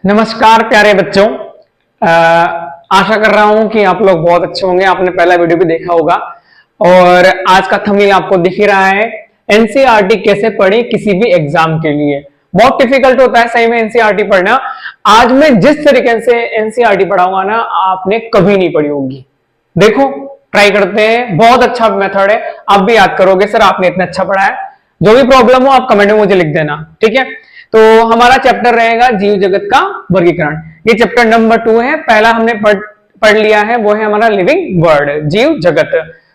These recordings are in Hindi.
नमस्कार प्यारे बच्चों। आशा कर रहा हूं कि आप लोग बहुत अच्छे होंगे। आपने पहला वीडियो भी देखा होगा और आज का थंबनेल आपको दिख ही रहा है। एनसीईआरटी कैसे पढ़े किसी भी एग्जाम के लिए। बहुत डिफिकल्ट होता है सही में एनसीईआरटी पढ़ना। आज मैं जिस तरीके से एनसीईआरटी पढ़ाऊंगा ना, आपने कभी नहीं पढ़ी होगी। देखो ट्राई करते हैं, बहुत अच्छा मेथड है। आप भी याद करोगे सर आपने इतना अच्छा पढ़ा है। जो भी प्रॉब्लम हो आप कमेंट में मुझे लिख देना, ठीक है। तो हमारा चैप्टर रहेगा जीव जगत का वर्गीकरण। ये चैप्टर नंबर 2 है। पहला हमने पढ़ लिया है, वो है हमारा लिविंग वर्ल्ड, जीव जगत।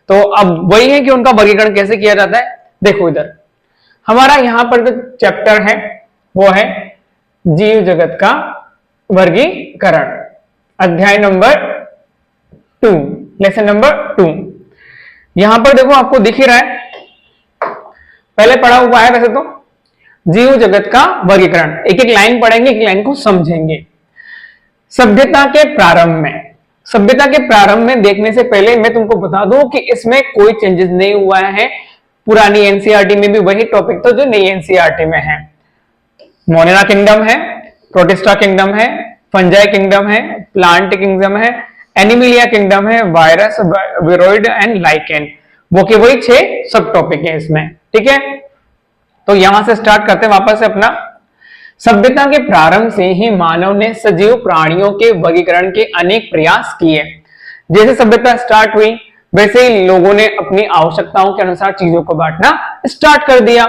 तो अब वही है कि उनका वर्गीकरण कैसे किया जाता है। देखो इधर हमारा यहाँ पर जो चैप्टर है वो है जीव जगत का वर्गीकरण, अध्याय नंबर 2, लेसन नंबर 2। यहां पर देखो आपको दिख ही रहा है, पहले पढ़ा हुआ है वैसे तो, जीव जगत का वर्गीकरण। एक एक लाइन पढ़ेंगे, एक लाइन को समझेंगे। सभ्यता के प्रारंभ में, सभ्यता के प्रारंभ में देखने से पहले मैं तुमको बता दूं कि इसमें कोई चेंजेस नहीं हुआ है। पुरानी एनसीईआरटी में भी वही टॉपिक तो जो नई एनसीईआरटी में है। मोनेरा किंगडम है, प्रोटिस्टा किंगडम है, फंजाई किंगडम है, प्लांट किंगडम है, एनिमिलिया किंगडम है, वायरस, विरोइड एंड लाइकेन। वो के वही 6 सब टॉपिक है इसमें, ठीक है। तो यहां से स्टार्ट करते हैं वापस से अपना। सभ्यता के प्रारंभ से ही मानव ने सजीव प्राणियों के वर्गीकरण के अनेक प्रयास किए। जैसे सभ्यता स्टार्ट हुई वैसे ही लोगों ने अपनी आवश्यकताओं के अनुसार चीजों को बांटना स्टार्ट कर दिया।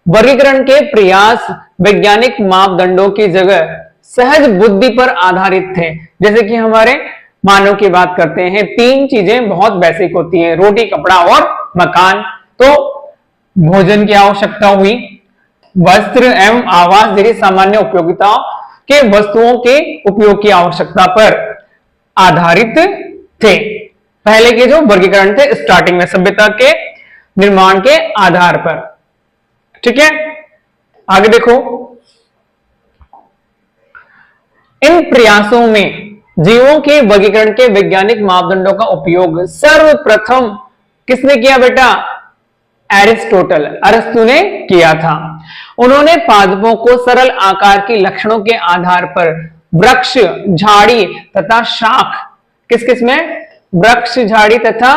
वर्गीकरण के प्रयास वैज्ञानिक मापदंडों की जगह सहज बुद्धि पर आधारित थे। जैसे कि हमारे मानव की बात करते हैं, 3 चीजें बहुत बेसिक होती हैं, रोटी, कपड़ा और मकान। तो भोजन की आवश्यकता हुई, वस्त्र एवं आवास जैसी सामान्य उपयोगिताओं के वस्तुओं के उपयोग की आवश्यकता पर आधारित थे। पहले के जो वर्गीकरण थे स्टार्टिंग में सभ्यता के निर्माण के आधार पर, ठीक है। आगे देखो, इन प्रयासों में जीवों के वर्गीकरण के वैज्ञानिक मापदंडों का उपयोग सर्वप्रथम किसने किया बेटा? एरिस्टोटल, अरस्तु ने किया था। उन्होंने पादपों को सरल आकार के लक्षणों के आधार पर वृक्ष, झाड़ी तथा शाख, किस किस में? वृक्ष, झाड़ी तथा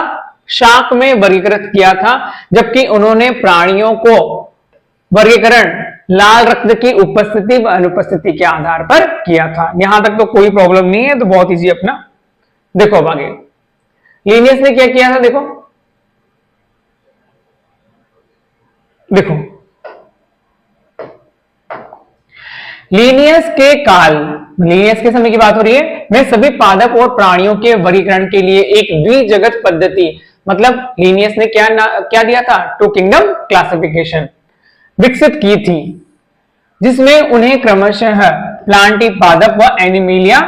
शाख में वर्गीकृत किया था। जबकि उन्होंने प्राणियों को वर्गीकरण लाल रक्त की उपस्थिति व अनुपस्थिति के आधार पर किया था। यहां तक तो कोई प्रॉब्लम नहीं है, तो बहुत इजी अपना। देखो अब आगे लीनियस ने क्या किया था, देखो लीनियस के काल, लीनियस के समय की बात हो रही है, में सभी पादप और प्राणियों के वर्गीकरण के लिए एक द्विजगत पद्धति, मतलब लीनियस ने क्या दिया था? 2 किंगडम क्लासिफिकेशन विकसित की थी, जिसमें उन्हें क्रमशः प्लांटी पादप व एनिमिलिया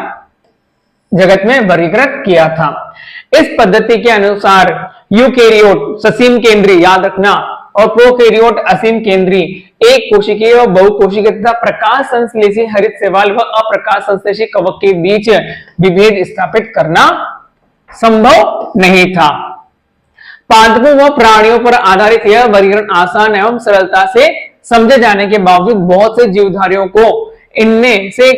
जगत में वर्गीकृत किया था। इस पद्धति के अनुसार यूकेरियोट ससीम केंद्रीय, याद रखना, और प्रोकैरियोट असीम केंद्रीय, एक कोशिकीय व बहुकोशिकीय तथा प्रकाश संश्लेषी हरित शैवाल व अप्रकाश संश्लेषी कवक के बीच विभेद स्थापित करना संभव नहीं था। पादपों व प्राणियों पर आधारित यह वर्गीकरण आसान एवं सरलता से समझे जाने के बावजूद बहुत से जीवधारियों को इनमें से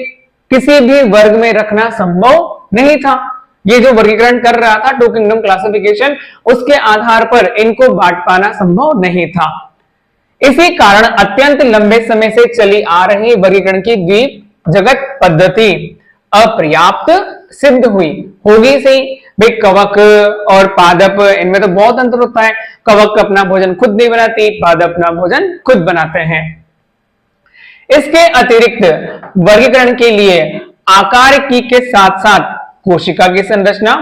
किसी भी वर्ग में रखना संभव नहीं था। ये जो वर्गीकरण कर रहा था 2 किंगडम क्लासिफिकेशन, उसके आधार पर इनको बांट पाना संभव नहीं था। इसी कारण अत्यंत लंबे समय से चली आ रही वर्गीकरण की द्विजगत पद्धति अपर्याप्त सिद्ध हुई। होगी सही भाई, कवक और पादप इनमें तो बहुत अंतर होता है। कवक अपना भोजन खुद नहीं बनाती, पादप अपना भोजन खुद बनाते हैं। इसके अतिरिक्त वर्गीकरण के लिए आकार की के साथ साथ कोशिका की संरचना,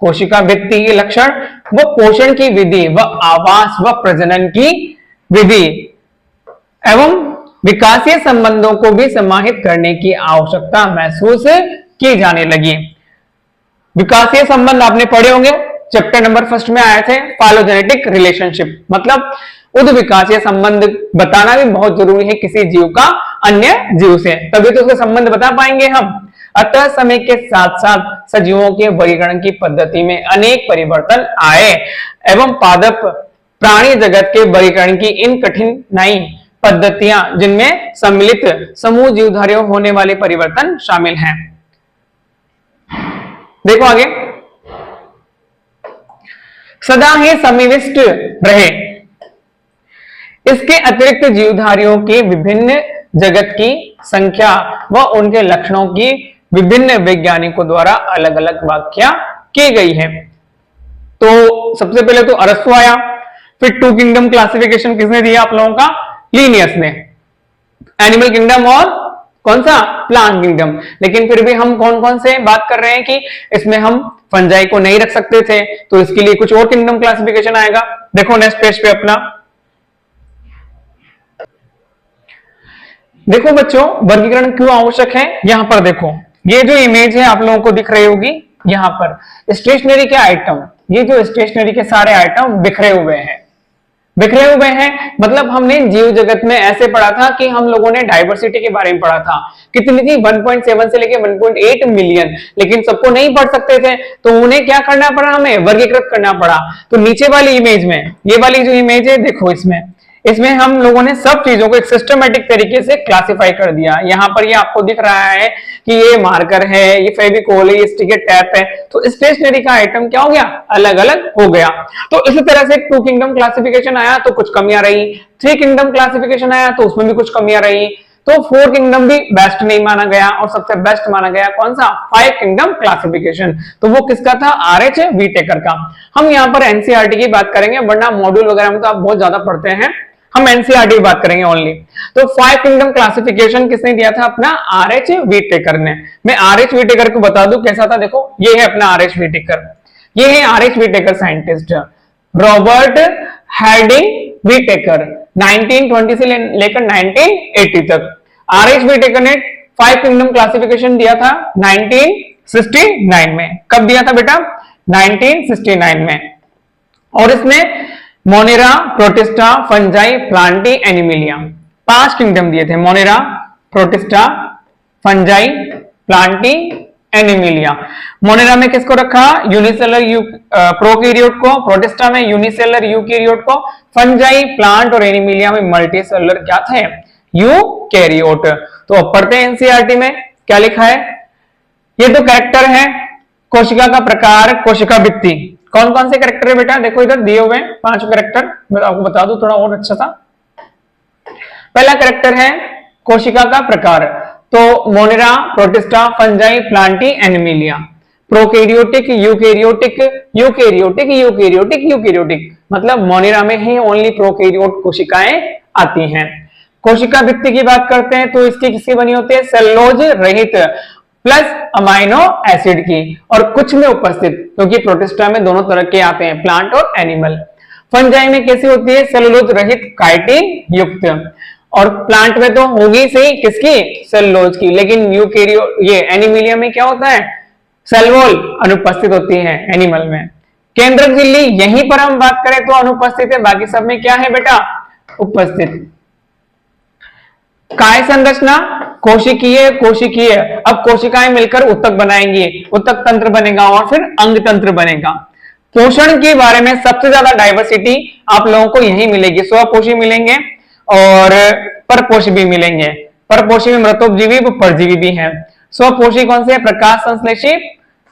कोशिका भित्ति के लक्षण व पोषण की विधि व आवास व प्रजनन की विधि एवं विकासीय संबंधों को भी समाहित करने की आवश्यकता महसूस की जाने लगी। विकासीय संबंध आपने पढ़े होंगे, चैप्टर नंबर 1 में आए थे, फाइलोजेनेटिक रिलेशनशिप, मतलब उद्विकासीय संबंध बताना भी बहुत जरूरी है किसी जीव का अन्य जीव से, तभी तो उसका संबंध बता पाएंगे हम। अतः समय के साथ साथ सजीवों के वर्गीकरण की पद्धति में अनेक परिवर्तन आए एवं पादप प्राणी जगत के वर्गीकरण की इन कठिनाई पद्धतियां जिनमें सम्मिलित समूह जीवधारियों होने वाले परिवर्तन शामिल हैं। देखो आगे, सदा ही समिविष्ट रहे। इसके अतिरिक्त जीवधारियों के विभिन्न जगत की संख्या व उनके लक्षणों की विभिन्न वैज्ञानिकों द्वारा अलग अलग व्याख्या की गई है। तो सबसे पहले तो अरस्तु आया, फिर टू किंगडम क्लासिफिकेशन किसने दिया आप लोगों का? लीनियस ने। एनिमल किंगडम और कौन सा? Plant kingdom. लेकिन फिर भी हम कौन कौन से बात कर रहे हैं कि इसमें हम फंजाई को नहीं रख सकते थे, तो इसके लिए कुछ और किंगडम क्लासिफिकेशन आएगा। देखो नेक्स्ट पेज पे अपना, देखो बच्चों वर्गीकरण क्यों आवश्यक है। यहां पर देखो, ये जो इमेज है आप लोगों को दिख रही होगी, यहां पर स्टेशनरी के आइटम, ये जो स्टेशनरी के सारे आइटम बिखरे हुए हैं, बिखरे हुए हैं मतलब हमने जीव जगत में ऐसे पढ़ा था कि हम लोगों ने डाइवर्सिटी के बारे में पढ़ा था, कितनी थी 1.7 से लेके 1.8 मिलियन, लेकिन सबको नहीं पढ़ सकते थे तो उन्हें क्या करना पड़ा? हमें वर्गीकृत करना पड़ा। तो नीचे वाली इमेज में, ये वाली जो इमेज है देखो, इसमें हम लोगों ने सब चीजों को एक सिस्टमेटिक तरीके से क्लासिफाई कर दिया। यहाँ पर ये आपको दिख रहा है कि ये मार्कर है, ये फेविकोल है, ये स्टिकर टैप है, तो स्टेशनरी का आइटम क्या हो गया? अलग अलग हो गया। तो इसी तरह से टू किंगडम क्लासिफिकेशन आया तो कुछ कमियां रही, थ्री किंगडम क्लासिफिकेशन आया तो उसमें भी कुछ कमियां रही, तो फोर किंगडम भी बेस्ट नहीं माना गया और सबसे बेस्ट माना गया कौन सा? Five kingdom classification. तो वो किसका था? आरएच व्हिटेकर का। हम यहाँ पर एनसीईआरटी की बात करेंगे, वरना मॉड्यूल वगैरह में तो आप बहुत ज्यादा पढ़ते हैं, हम एनसीईआरटी की बात करेंगे ओनली। तो फाइव किंगडम क्लासिफिकेशन किसने दिया था? अपना आरएच व्हिटेकर ने। मैं आरएच व्हिटेकर को बता दूं कैसा था। देखो ये है अपना आरएच व्हिटेकर, ये है RH Whittaker scientist Robert Harding Whittaker, 1920 से लेकर 1980 तक। आरएच व्हिटेकर ने फाइव किंगडम क्लासिफिकेशन दिया था 1969 में। कब दिया था बेटा? 1969 में। और इसने Monera, protista, fungi, Plantae, Animalia, 5 kingdom दिए थे। Monera, protista, fungi, Plantae, Animalia. Monera में किसको रखा? यूनिसेलर प्रोकैरियोट को, प्रोटिस्टा में यूनिसेलर यूकैरियोट को, फंजाई, प्लांट और एनिमिलिया में मल्टीसेलुलर क्या थे? यूकैरियोट। तो अब पढ़ते हैं एनसीईआरटी में क्या लिखा है। ये तो कैरेक्टर है, कोशिका का प्रकार, कोशिका भित्ति। कौन कौन से कैरेक्टर है बेटा? देखो इधर दिए हुए 5 कैरेक्टर, मैं आपको बता दूं थोड़ा और अच्छा था। पहला कैरेक्टर है कोशिका का प्रकार, तो Monera, protista, fungi, Plantae, Animalia. Prokaryotic, eukaryotic, eukaryotic, eukaryotic, eukaryotic, मतलब मोनेरा में ही ओनली प्रोकैरियोट कोशिकाएं आती हैं। कोशिका भित्ति की बात करते हैं तो इसकी किसकी बनी होती है? सेलुलोज रहित प्लस अमाइनो एसिड की, और कुछ में उपस्थित, क्योंकि प्रोटिस्टा में दोनों तरह के आते हैं, प्लांट और एनिमल। फंजाई में कैसी होती है? सेलुलोज रहित काइटिन युक्त, और प्लांट में तो होगी सही किसकी? सेलुलोज की। लेकिन यूकैरियो ये एनिमिलिया में क्या होता है? सेलवोल अनुपस्थित होती है एनिमल में। केंद्रक झिल्ली यहीं पर हम बात करें तो अनुपस्थित है, बाकी सब में क्या है बेटा? उपस्थित। काय संरचना कोशिकीय, कोशिकीय, अब कोशिकाएं मिलकर उत्तक बनाएंगी, उत्तक तंत्र बनेगा और फिर अंग तंत्र बनेगा। पोषण के बारे में सबसे ज्यादा डाइवर्सिटी आप लोगों को यही मिलेगी, स्वपोषी मिलेंगे और परपोषी भी मिलेंगे। परपोषी में मृतोपजीवी व परजीवी भी है। स्वपोषी कौन से? प्रकाश संश्लेषी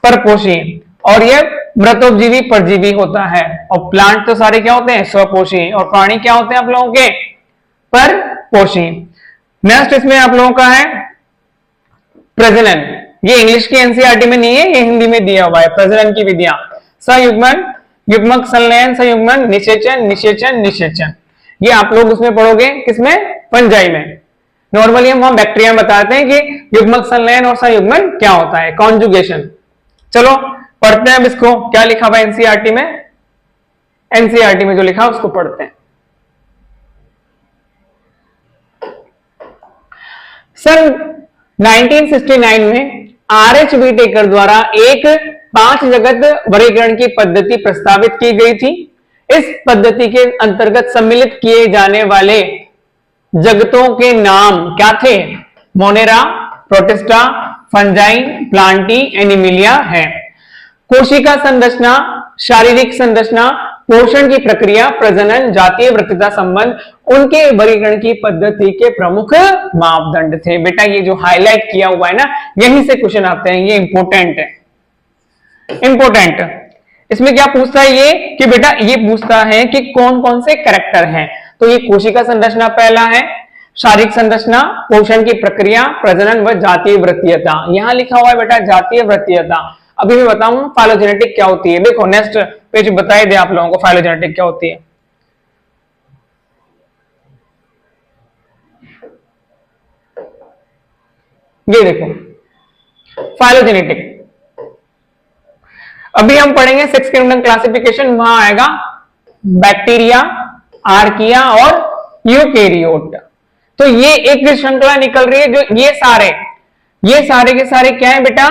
परपोषी, और ये मृतोपजीवी परजीवी होता है। और प्लांट तो सारे क्या होते हैं? स्वपोषी, और प्राणी क्या होते हैं आप लोगों के? परपोषी। नेक्स्ट इसमें आप लोगों का है प्रजनन। ये इंग्लिश की एनसीईआरटी में नहीं है, ये हिंदी में दिया हुआ है। प्रजनन की विधियां संयुग्मन, युग्मक संलयन, संयुग्मन, निषेचन, निषेचन, निषेचन। ये आप लोग उसमें पढ़ोगे किसमें? फंजाई में। नॉर्मली हम बैक्टीरिया में बताते हैं कि युग्मक संलयन और संयुग्मन क्या होता है, कॉन्जुगेशन। चलो पढ़ते हैं अब इसको, क्या लिखा हुआ एनसीईआरटी में। एनसीईआरटी में जो लिखा उसको पढ़ते हैं। सन 1969 में आरएच व्हिटेकर द्वारा एक 5 जगत वर्गीकरण की पद्धति प्रस्तावित की गई थी। इस पद्धति के अंतर्गत सम्मिलित किए जाने वाले जगतों के नाम क्या थे? Monera, protista, fungi, Plantae, Animalia है। कोशिका संरचना, शारीरिक संरचना, पोषण की प्रक्रिया, प्रजनन, जातीय वृत्तिता संबंध उनके वर्गीकरण की पद्धति के प्रमुख मापदंड थे। बेटा ये जो हाईलाइट किया हुआ है ना, यहीं से क्वेश्चन आते हैं, ये इंपॉर्टेंट है। इंपॉर्टेंट इसमें क्या पूछता है ये कि बेटा ये पूछता है कि कौन कौन से कैरेक्टर हैं। तो ये कोशिका संरचना पहला है, शारीरिक संरचना, पोषण की प्रक्रिया, प्रजनन व जातीय वृत्तीयता। यहां लिखा हुआ है बेटा जातीय वृत्तीयता। अभी मैं बताऊं फाइलोजेनेटिक क्या होती है। देखो नेक्स्ट पेज बताए दे आप लोगों को फाइलोजेनेटिक क्या होती है। ये देखो फाइलोजेनेटिक, अभी हम पढ़ेंगे 6 किंगडम क्लासिफिकेशन, वहां आएगा बैक्टीरिया, आर्किया और यूकेरियोट। तो ये एक श्रृंखला निकल रही है, जो ये सारे के सारे क्या है बेटा,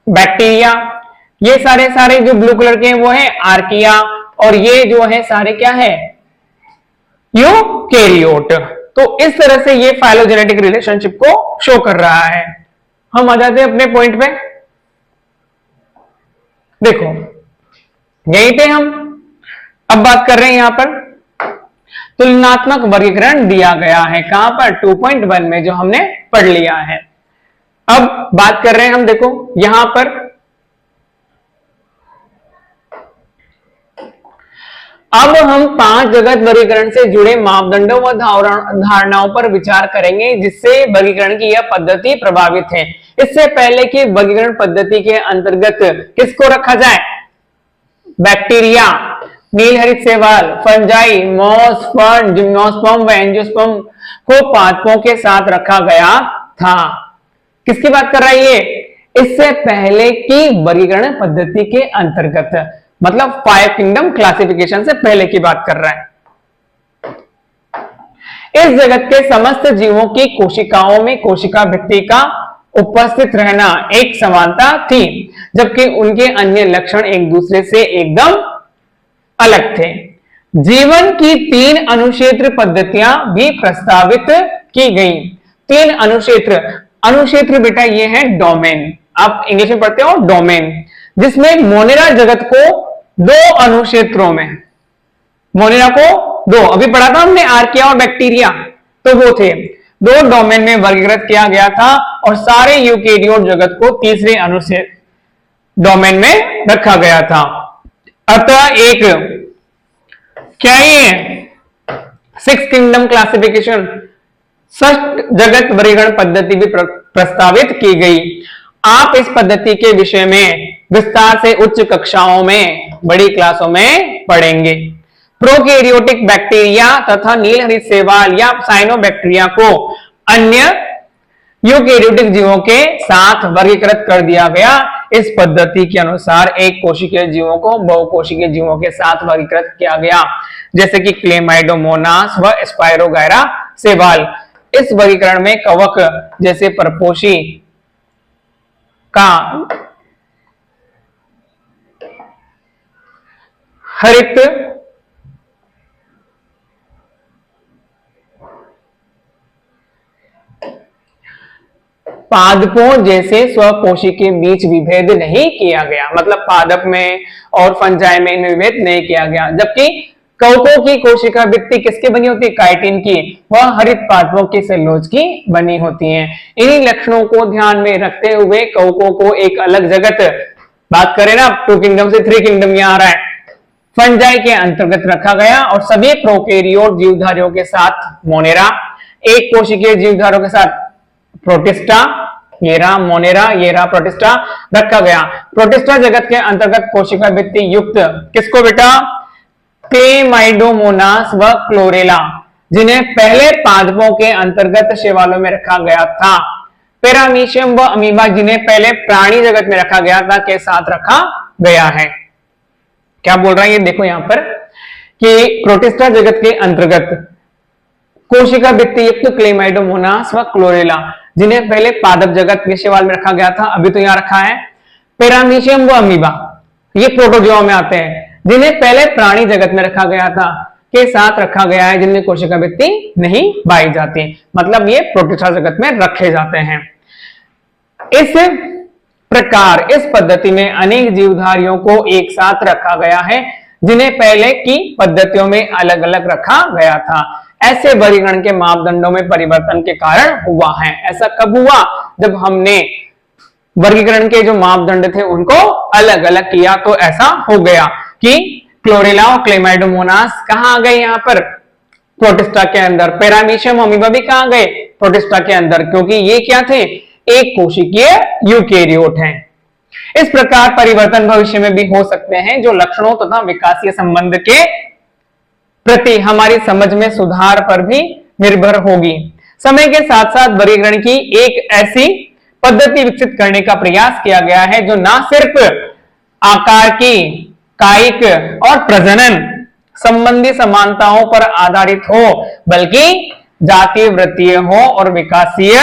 बैक्टीरिया, ये सारे जो ब्लू कलर के हैं वो है आर्किया, और ये जो है सारे क्या है, यूकेरियोट। तो इस तरह से ये फाइलोजेनेटिक रिलेशनशिप को शो कर रहा है। हम आ जाते हैं अपने पॉइंट पे। देखो यहीं पे हम अब बात कर रहे हैं, यहां पर तुलनात्मक वर्गीकरण दिया गया है। कहां पर, 2.1 में जो हमने पढ़ लिया है। अब बात कर रहे हैं हम, देखो यहां पर अब हम 5 जगत वर्गीकरण से जुड़े मापदंडों व धारणाओं पर विचार करेंगे जिससे वर्गीकरण की यह पद्धति प्रभावित है। इससे पहले कि वर्गीकरण पद्धति के अंतर्गत किसको रखा जाए, बैक्टीरिया, नीलहरित शैवाल, फंजाई, मॉस, फर्न, जिम्नोस्पर्म व एंजियोस्पर्म को पादपों के साथ रखा गया था। किसकी बात कर रहा है ये, इससे पहले की वर्गीकरण पद्धति के अंतर्गत, मतलब 5 किंगडम क्लासिफिकेशन से पहले की बात कर रहा है। इस जगत के समस्त जीवों की कोशिकाओं में कोशिका भित्ति का उपस्थित रहना एक समानता थी, जबकि उनके अन्य लक्षण एक दूसरे से एकदम अलग थे। जीवन की 3 अनुक्षेत्र पद्धतियां भी प्रस्तावित की गई। 3 अनुक्षेत्र, अनुक्षेत्र बेटा ये है डोमेन, आप इंग्लिश में पढ़ते हो डोमेन, जिसमें मोनेरा जगत को 2 अनुक्षेत्रों में, मोनेरा को 2, अभी पढ़ा था हमने आर्किया और बैक्टीरिया, तो वो थे 2 डोमेन में वर्गीकृत किया गया था, और सारे यूकेरियोट जगत को तीसरे अनुक्षेत्र डोमेन में रखा गया था। अतः एक क्या ये 6 किंगडम क्लासिफिकेशन, 6 जगत वर्गीकरण पद्धति भी प्रस्तावित की गई। आप इस पद्धति के विषय में विस्तार से उच्च कक्षाओं में, बड़ी क्लासों में पढ़ेंगे। प्रोकैरियोटिक बैक्टीरिया तथा नीलहरित शैवाल या साइनोबैक्टीरिया को अन्य यूकेरियोटिक जीवों के साथ वर्गीकृत कर दिया गया। इस पद्धति के अनुसार एक कोशिकीय जीवों को बहुकोशिकीय जीवों के साथ वर्गीकृत किया गया, जैसे कि क्लेमाइडोमोनास व स्पाइरोगायरा शैवाल। इस वर्गीकरण में कवक जैसे परपोषी का हरित पादपों जैसे स्वपोषी के बीच विभेद नहीं किया गया, मतलब पादप में और फंजाई में विभेद नहीं किया गया। जबकि कवकों की कोशिका भित्ति किसकी बनी होती है, काइटिन की, वह हरित पादपों की सेलुलोज की बनी होती है। इन्हीं लक्षणों को ध्यान में रखते हुए कवकों को एक अलग जगत, बात करें ना 2 किंगडम से 3 किंगडम यहां आ रहा है, फंजाई के अंतर्गत रखा गया, और सभी प्रोकैरियोट जीवधारियों के साथ मोनेरा, एक कोशिकीय जीवधारियों के साथ प्रोटिस्टा, ये रहा मोनेरा, ये रहा प्रोटिस्टा रखा गया। प्रोटिस्टा जगत के अंतर्गत कोशिका भित्ति युक्त किसको बेटा, क्लेमाइडोमोनास व क्लोरेला, जिन्हें पहले पादपों के अंतर्गत शैवालों में रखा गया था। पैरामीशियम व अमीबा, जिन्हें पहले प्राणी जगत में रखा गया था, के साथ रखा गया है। क्या बोल रहा है ये देखो यहां पर कि प्रोटिस्टा जगत के अंतर्गत कोशिका भित्ति युक्त क्लेमाइडोमोनास व क्लोरेला, जिन्हें पहले पादप जगत के शैवाल में रखा गया था, अभी तो यहां रखा है। पैरामीशियम व अमीबा, ये प्रोटोजोआ में आते हैं, जिन्हें पहले प्राणी जगत में रखा गया था, के साथ रखा गया है, जिनमें कोशिका भित्ति नहीं पाई जाती, मतलब ये प्रोटिस्टा जगत में रखे जाते हैं। इस प्रकार इस पद्धति में अनेक जीवधारियों को एक साथ रखा गया है, जिन्हें पहले की पद्धतियों में अलग अलग रखा गया था। ऐसे वर्गीकरण के मापदंडों में परिवर्तन के कारण हुआ है। ऐसा कब हुआ? जब हमने वर्गीकरण के जो मापदंड थे उनको अलग अलग किया तो ऐसा हो गया कि क्लोरेला और क्लेमाइडोमोनास कहां आ गए? यहां पर प्रोटिस्टा के अंदर। पैरामीशियम अमीबा भी कहां गए? प्रोटिस्टा के अंदर, क्योंकि ये क्या थे? एक कोशिकीय यूकेरियोट हैं। इस प्रकार परिवर्तन भविष्य में भी हो सकते हैं जो लक्षणों तथा विकासीय संबंध के प्रति हमारी समझ में सुधार पर भी निर्भर होगी। समय के साथ साथ वर्गीकरण की एक ऐसी पद्धति विकसित करने का प्रयास किया गया है जो न सिर्फ आकार की, कायिक और प्रजनन संबंधी समानताओं पर आधारित हो, बल्कि जातीय, वृत्तीय हो और विकासीय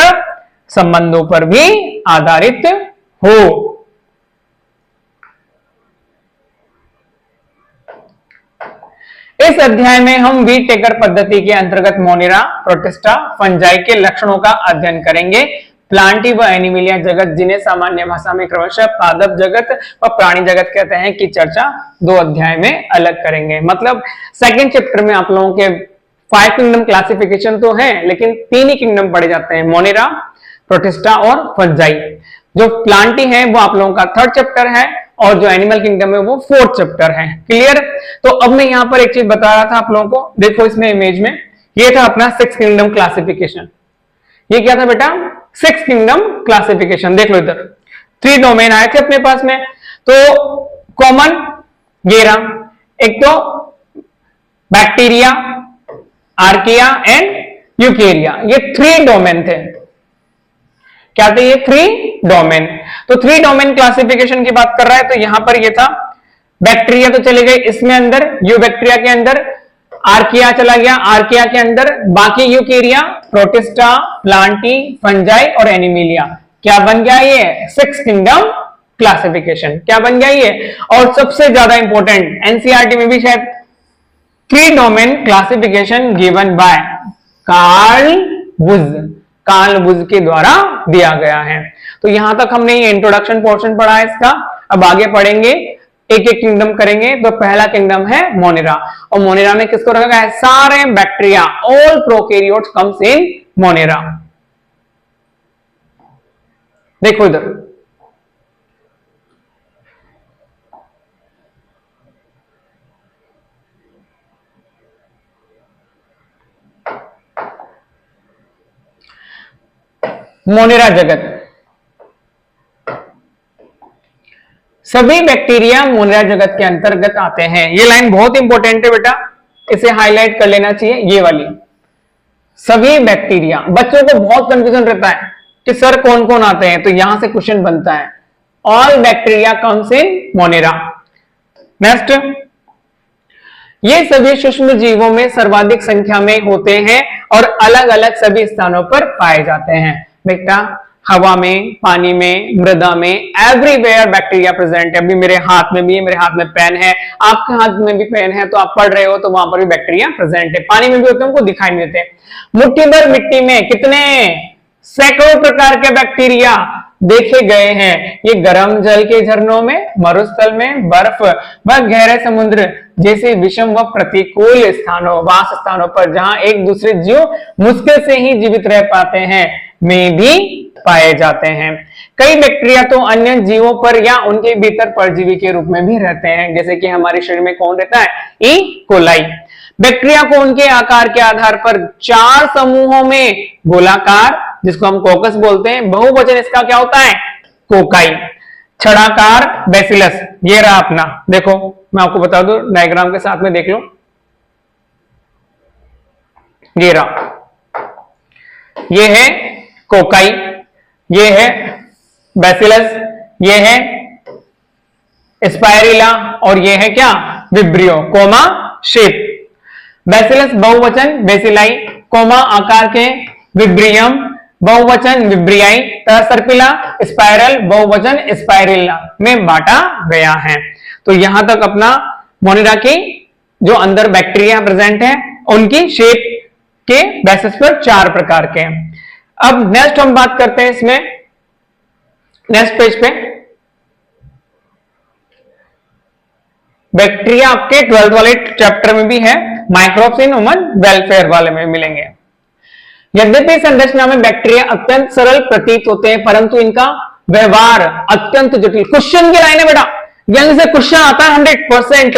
संबंधों पर भी आधारित हो। इस अध्याय में हम वीट टेकर पद्धति के अंतर्गत मोनेरा, प्रोटिस्टा, फंजाई के लक्षणों का अध्ययन करेंगे। प्लांटी व एनिमिलिया जगत, जिन्हें सामान्य भाषा में क्रमशः पादप जगत व प्राणी जगत कहते हैं, की चर्चा 2 अध्याय में अलग करेंगे। मतलब सेकंड चैप्टर में आप लोगों के 5 किंगडम क्लासिफिकेशन तो है, लेकिन 3 ही किंगडम पढ़े जाते हैं, मोनेरा, प्रोटिस्टा और फंजाई। जो प्लांटी है वो आप लोगों का 3rd चैप्टर है और जो एनिमल किंगडम है वो 4th चैप्टर है। क्लियर? तो अब मैं यहां पर एक चीज बता रहा था आप लोगों को, देखो इसमें इमेज में, ये था अपना 6 किंगडम क्लासिफिकेशन। ये क्या था बेटा? 6 किंगडम क्लासिफिकेशन। देख लो इधर 3 डोमेन आए थे अपने पास में। तो कॉमन ये रहा, एक तो बैक्टीरिया, आर्किया एंड यूकेरिया, ये 3 डोमेन थे। क्या थे ये? 3 डोमेन। तो 3 डोमेन क्लासिफिकेशन की बात कर रहा है, तो यहां पर ये था बैक्टीरिया तो चले गए इसमें अंदर, यूबैक्टीरिया के अंदर, आर्किया चला गया आर्किया के अंदर, बाकी यूकेरिया, प्रोटिस्टा, प्लांटी, फंजाई और एनिमिलिया। क्या बन गया ये? 6 किंगडम क्लासिफिकेशन। क्या बन गया ये? और सबसे ज्यादा इंपॉर्टेंट, एनसीईआरटी में भी शायद 3 domain classification given by Carl Woese के द्वारा दिया गया है। तो यहां तक हमने ये इंट्रोडक्शन पोर्शन पढ़ा है इसका। अब आगे पढ़ेंगे, एक एक किंगडम करेंगे। तो पहला किंगडम है मोनेरा, और मोनेरा में किसको रखा गया है? सारे bacteria, all prokaryotes comes in Monera. देखो इधर, मोनेरा जगत, सभी बैक्टीरिया मोनेरा जगत के अंतर्गत आते हैं। ये लाइन बहुत इंपॉर्टेंट है बेटा, इसे हाईलाइट कर लेना चाहिए, ये वाली। सभी बैक्टीरिया, बच्चों को बहुत कंफ्यूजन रहता है कि सर कौन कौन आते हैं, तो यहां से क्वेश्चन बनता है। All bacteria comes in Monera. Next, ये सभी सूक्ष्म जीवों में सर्वाधिक संख्या में होते हैं और अलग अलग सभी स्थानों पर पाए जाते हैं। बेटा हवा में, पानी में, मृदा में, एवरीवेयर बैक्टीरिया प्रेजेंट है। अभी मेरे हाथ में भी है, मेरे हाथ में पेन है, आपके हाथ में भी पेन है, तो आप पढ़ रहे हो तो वहां पर भी बैक्टीरिया प्रेजेंट है। पानी में भी होते हैं, उनको दिखाई नहीं देते। मुट्ठी भर मिट्टी में कितने सैकड़ों प्रकार के बैक्टीरिया देखे गए हैं। ये गर्म जल के झरनों में, मरुस्थल में, बर्फ व गहरे समुद्र जैसे विषम व प्रतिकूल स्थानों, वास स्थानों पर जहां एक दूसरे जीव मुश्किल से ही जीवित रह पाते हैं में भी पाए जाते हैं। कई बैक्टीरिया तो अन्य जीवों पर या उनके भीतर परजीवी के रूप में भी रहते हैं, जैसे कि हमारे शरीर में कौन रहता है? E coli. बैक्टीरिया को उनके आकार के आधार पर 4 समूहों में, गोलाकार जिसको हम कोकस बोलते हैं, बहुवचन इसका क्या होता है? कोकाई। छड़ाकार बैसिलस, ये रहा अपना, देखो मैं आपको बता दूं, डायग्राम के साथ में देख लो, ये रहा, ये है कोकाई, ये है बैसिलस, ये है स्पाइरिला और ये है क्या? Vibrio, coma shape. बैसिलस बहुवचन बेसिलाई, कोमा आकार के, विब्रियम बहुवचन विब्रियाई, सर्पिला स्पाइरल बहुवचन स्पाइरिला में बांटा गया है। तो यहां तक अपना मोनेरा की जो अंदर बैक्टीरिया प्रेजेंट है उनकी शेप के बेसिस पर 4 प्रकार के हैं। अब नेक्स्ट हम बात करते हैं इसमें, नेक्स्ट पेज पे बैक्टीरिया आपके 12th वाले चैप्टर में भी है, माइक्रोब्स इन ह्यूमन वेलफेयर वाले में मिलेंगे। यद्यपि संरचना में बैक्टीरिया अत्यंत सरल प्रतीत होते हैं, परंतु इनका व्यवहार अत्यंत जटिल। क्वेश्चन की लाइन है बेटा, यहां से क्वेश्चन आता है 100%,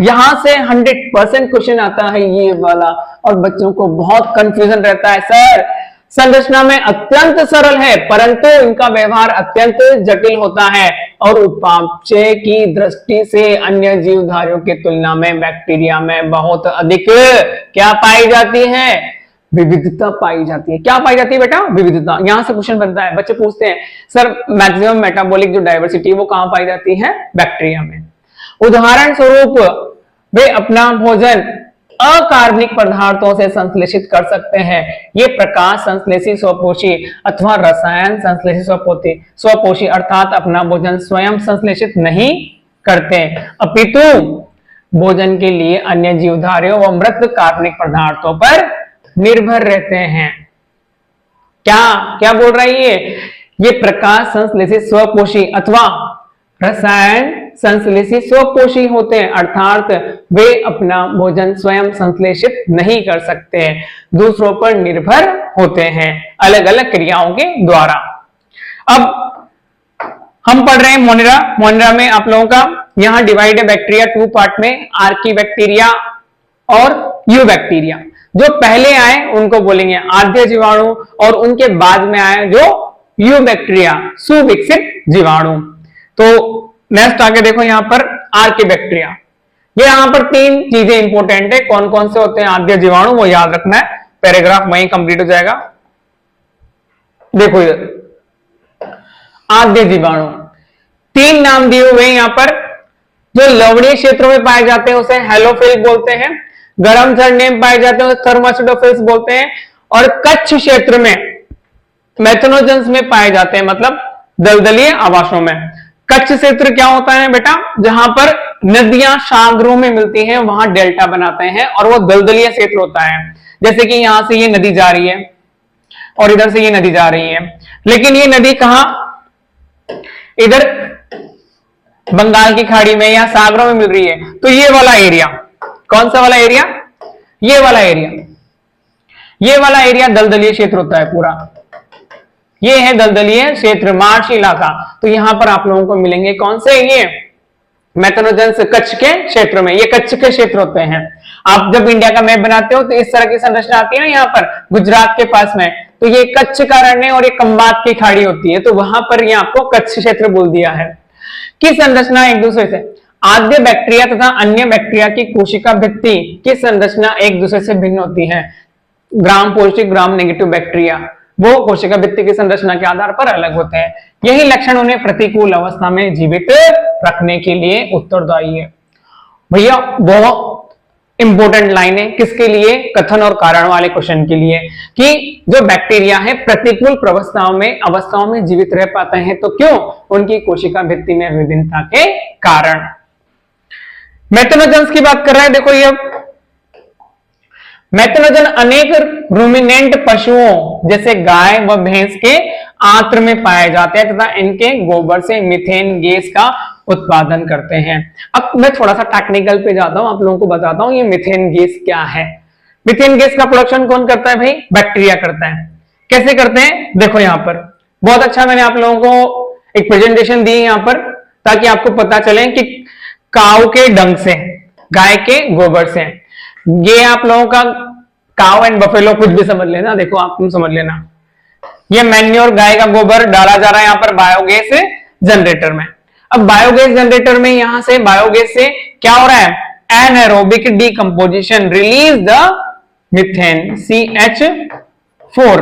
यहां से 100% क्वेश्चन आता है ये वाला, और बच्चों को बहुत कंफ्यूजन रहता है, सर संरचना में अत्यंत सरल है परंतु इनका व्यवहार अत्यंत जटिल होता है, और उपापचय की दृष्टि से अन्य जीवधारियों की तुलना में बैक्टीरिया में बहुत अधिक क्या पाई जाती है, विविधता पाई जाती है। क्या पाई जाती है बेटा, विविधता। यहां से क्वेश्चन बनता है, बच्चे पूछते हैं सर मैक्सिमम मेटाबॉलिक जो डाइवर्सिटी वो कहां पाई जाती है, बैक्टीरिया में। उदाहरण स्वरूप वे अपना भोजन अकार्बनिक पदार्थों से संश्लेषित कर सकते हैं। ये प्रकाश संश्लेषी स्वपोषी अथवा रसायन संश्लेषी स्वपोषी अर्थात अपना भोजन स्वयं संश्लेषित नहीं करते, अपितु भोजन के लिए अन्य जीवधारियों व मृत कार्बनिक पदार्थों पर निर्भर रहते हैं। क्या क्या बोल रहा है ये प्रकाश संश्लेषी स्वपोषी अथवा रसायन संश्लेषी स्वपोषी होते हैं, अर्थात वे अपना भोजन स्वयं संश्लेषित नहीं कर सकते, दूसरों पर निर्भर होते हैं अलग अलग क्रियाओं के द्वारा। अब हम पढ़ रहे हैं मोनेरा। मोनेरा में आप लोगों का यहां डिवाइड है बैक्टीरिया 2 पार्ट में, आर्की बैक्टीरिया और यू बैक्टीरिया। जो पहले आए उनको बोलेंगे आद्य जीवाणु, और उनके बाद में आए जो यू बैक्टीरिया सुविकसित जीवाणु। तो नेक्स्ट आगे देखो यहां पर आर्की बैक्टीरिया। ये यहां पर 3 चीजें इंपॉर्टेंट है, कौन कौन से होते हैं आद्य जीवाणु वो याद रखना है, पैराग्राफ वहीं कंप्लीट हो जाएगा। देखो इधर आद्य जीवाणु 3 नाम दिए हुए हैं यहां पर। जो लवणीय क्षेत्रों में पाए जाते हैं उसे हेलोफिल बोलते हैं, गर्म झरने में पाए जाते हैं थर्मोसिडोफिल्स बोलते हैं, और कच्छ क्षेत्र में मेथनोजेंस में पाए जाते हैं, मतलब दलदलीय आवासों में। कच्छ क्षेत्र क्या होता है बेटा, जहां पर नदियां सागरों में मिलती हैं वहां डेल्टा बनाते हैं, और वो दलदलीय क्षेत्र होता है। जैसे कि यहां से ये नदी जा रही है और इधर से ये नदी जा रही है, लेकिन ये नदी कहां, इधर बंगाल की खाड़ी में या सागरों में मिल रही है, तो ये वाला एरिया, कौन सा वाला एरिया, ये वाला एरिया, ये वाला एरिया दलदलीय क्षेत्र होता है पूरा। ये है दलदलीय क्षेत्र, मार्श इलाका। तो यहां पर आप लोगों को मिलेंगे कौन से, ये मेथनोजेंस कच्छ के क्षेत्र में, ये कच्छ के क्षेत्र होते हैं। आप जब इंडिया का मैप बनाते हो तो इस तरह की संरचना आती है ना, यहाँ पर गुजरात के पास में, तो ये कच्छ का रण और ये खंबात की खाड़ी होती है, तो वहां पर ये आपको कच्छ क्षेत्र बोल दिया है। की संरचना एक दूसरे से, आद्य बैक्टीरिया तथा अन्य बैक्टीरिया की कोशिका भित्ति की संरचना एक दूसरे से भिन्न होती है। Gram positive gram negative bacteria वो कोशिका भित्ति की संरचना के आधार पर अलग होते हैं। यही लक्षण उन्हें प्रतिकूल अवस्था में जीवित रखने के लिए उत्तरदायी है। भैया बहुत इंपॉर्टेंट लाइन है, किसके लिए, कथन और कारण वाले क्वेश्चन के लिए, कि जो बैक्टीरिया है प्रतिकूल अवस्थाओं में जीवित रह पाते हैं, तो क्यों, उनकी कोशिका भित्ति में विभिन्नता के कारण। मेथनोजेंस की बात कर रहे हैं, देखो ये मेथनोजन अनेक रूमिनेंट पशुओं जैसे गाय व भैंस के आंत्र में पाए जाते हैं तथा इनके गोबर से मीथेन गैस का उत्पादन करते हैं। अब मैं थोड़ा सा टेक्निकल पे जाता हूं, आप लोगों को बताता हूं ये मीथेन गैस क्या है। मीथेन गैस का प्रोडक्शन कौन करता है भाई, बैक्टीरिया करता है। कैसे करते हैं, देखो यहाँ पर बहुत अच्छा मैंने आप लोगों को एक प्रेजेंटेशन दी यहाँ पर, ताकि आपको पता चले कि काऊ के डंग से, गाय के गोबर से, ये आप लोगों का काउ एंड बफेलो कुछ भी समझ लेना, देखो आप तुम समझ लेना, ये मैन्योर गाय का गोबर डाला जा रहा है यहाँ पर बायोगैस जनरेटर में। अब बायोगैस जनरेटर में यहां से बायोगैस से क्या हो रहा है, anaerobic decomposition, release the methane CH4,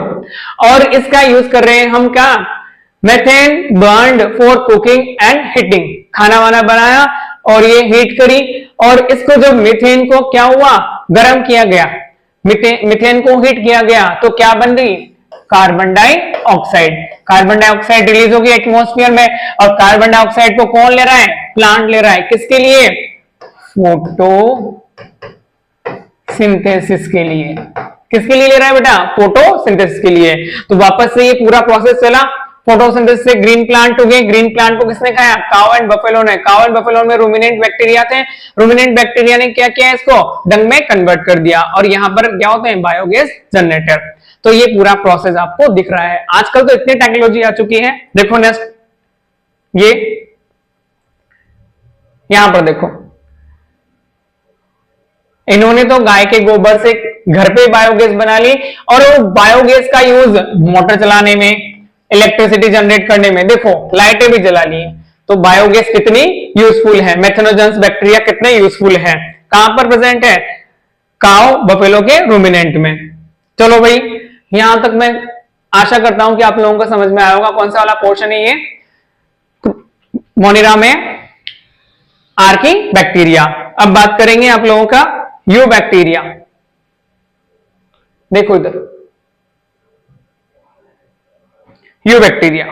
और इसका यूज कर रहे हैं हम क्या, methane burned for cooking and heating, खाना वाना बनाया और ये हीट करी, और इसको जब मीथेन को क्या हुआ, गर्म किया गया, मीथेन को हीट किया गया, तो क्या बन रही, carbon dioxide. Carbon dioxide release होगी एटमॉस्फेयर में, और कार्बन डाइऑक्साइड को कौन ले रहा है, प्लांट ले रहा है, किसके लिए, फोटोसिंथेसिस के लिए। किसके लिए ले रहा है बेटा, फोटोसिंथेसिस के लिए। तो वापस से ये पूरा प्रोसेस चला, फोटोसिंथेसिस से ग्रीन प्लांट हो गए। ग्रीन प्लांट को किसने खाया? काउ एंड बफेलो ने। काउ एंड बफेलो में रूमिनेंट बैक्टीरिया थे। रूमिनेंट बैक्टीरिया ने क्या किया? इसको डंग में कन्वर्ट कर दिया और यहां पर क्या होते हैं? Biogas generator. तो ये पूरा प्रोसेस आपको दिख रहा है। आजकल तो इतनी टेक्नोलॉजी आ चुकी है। देखो नेक्स्ट, ये यहां पर देखो, इन्होंने तो गाय के गोबर से घर पे बायोगैस बना ली और वो बायोगैस का यूज मोटर चलाने में, इलेक्ट्रिसिटी जनरेट करने में, देखो लाइटें भी जला ली। तो बायोगैस कितनी यूजफुल है, मेथनोजेंस बैक्टीरिया कितने यूजफुल है, कहां पर प्रेजेंट है? काउ बफेलो के रूमिनेंट में। चलो भाई, यहां तक मैं आशा करता हूं कि आप लोगों को समझ में आया होगा कौन सा वाला पोर्शन है ये। मोनिरा में आर्की बैक्टीरिया। अब बात करेंगे आप लोगों का यू बैक्टीरिया। देखो इधर, यू बैक्टीरिया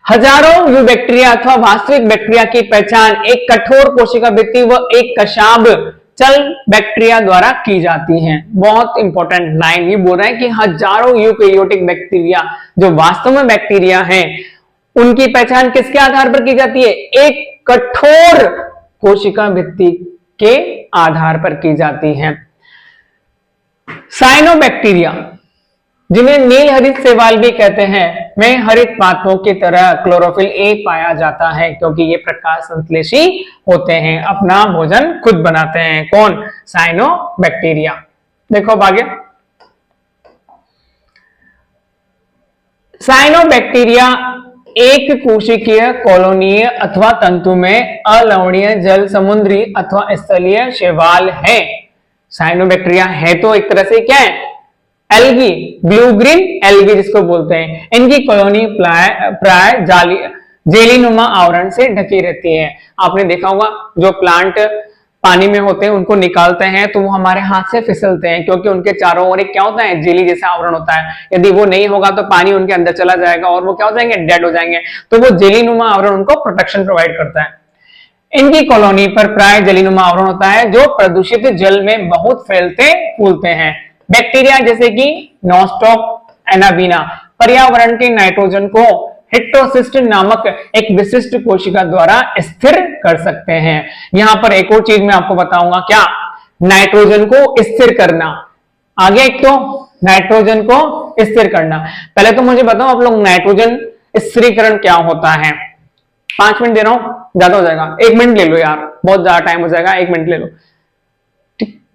हजारों यू बैक्टीरिया अथवा वास्तविक बैक्टीरिया की पहचान एक कठोर कोशिका भित्ति व एक कशाब चल बैक्टीरिया द्वारा की जाती है। बहुत इंपॉर्टेंट लाइन ये बोल रहा है कि हजारों यूकेरियोटिक बैक्टीरिया जो वास्तव में बैक्टीरिया हैं, उनकी पहचान किसके आधार पर की जाती है? एक कठोर कोशिका भित्ति के आधार पर की जाती है। साइनोबैक्टीरिया, जिन्हें नील हरित शैवाल भी कहते हैं, में हरित पादपों की तरह क्लोरोफिल ए पाया जाता है क्योंकि ये प्रकाश संश्लेषी होते हैं, अपना भोजन खुद बनाते हैं। कौन? साइनोबैक्टीरिया। देखो अब आगे, साइनोबैक्टीरिया एक कोशिकीय कॉलोनीय अथवा तंतु में अलवणीय जल समुद्री अथवा स्थलीय शैवाल है। साइनोबैक्टीरिया है तो एक तरह से क्या है? एल्गी, ब्लू ग्रीन एल्गी जिसको बोलते हैं। इनकी कॉलोनी प्राय जेलीनुमा आवरण से ढकी रहती है। आपने देखा होगा जो प्लांट पानी में होते हैं उनको निकालते हैं तो वो हमारे हाथ से फिसलते हैं क्योंकि उनके चारों ओर एक क्या होता है? जेली जैसा आवरण होता है। यदि वो नहीं होगा तो पानी उनके अंदर चला जाएगा और वो क्या हो जाएंगे? डेड हो जाएंगे। तो वो जेलीनुमा आवरण उनको प्रोटेक्शन प्रोवाइड करता है। इनकी कॉलोनी पर प्राय जेलीनुमा आवरण होता है जो प्रदूषित जल में बहुत फैलते फूलते हैं। बैक्टीरिया जैसे कि नॉस्टॉक एनाबीना पर्यावरण के नाइट्रोजन को हेट्रोसिस्ट नामक एक विशिष्ट कोशिका द्वारा स्थिर कर सकते हैं। यहां पर एक और चीज मैं आपको बताऊंगा, क्या? नाइट्रोजन को स्थिर करना। आगे एक तो नाइट्रोजन को स्थिर करना। पहले तो मुझे बताओ आप लोग, नाइट्रोजन स्थिरीकरण क्या होता है? 5 मिनट दे रहा हूं, ज्यादा हो जाएगा, 1 मिनट ले लो यार, बहुत ज्यादा टाइम हो जाएगा, 1 मिनट ले लो,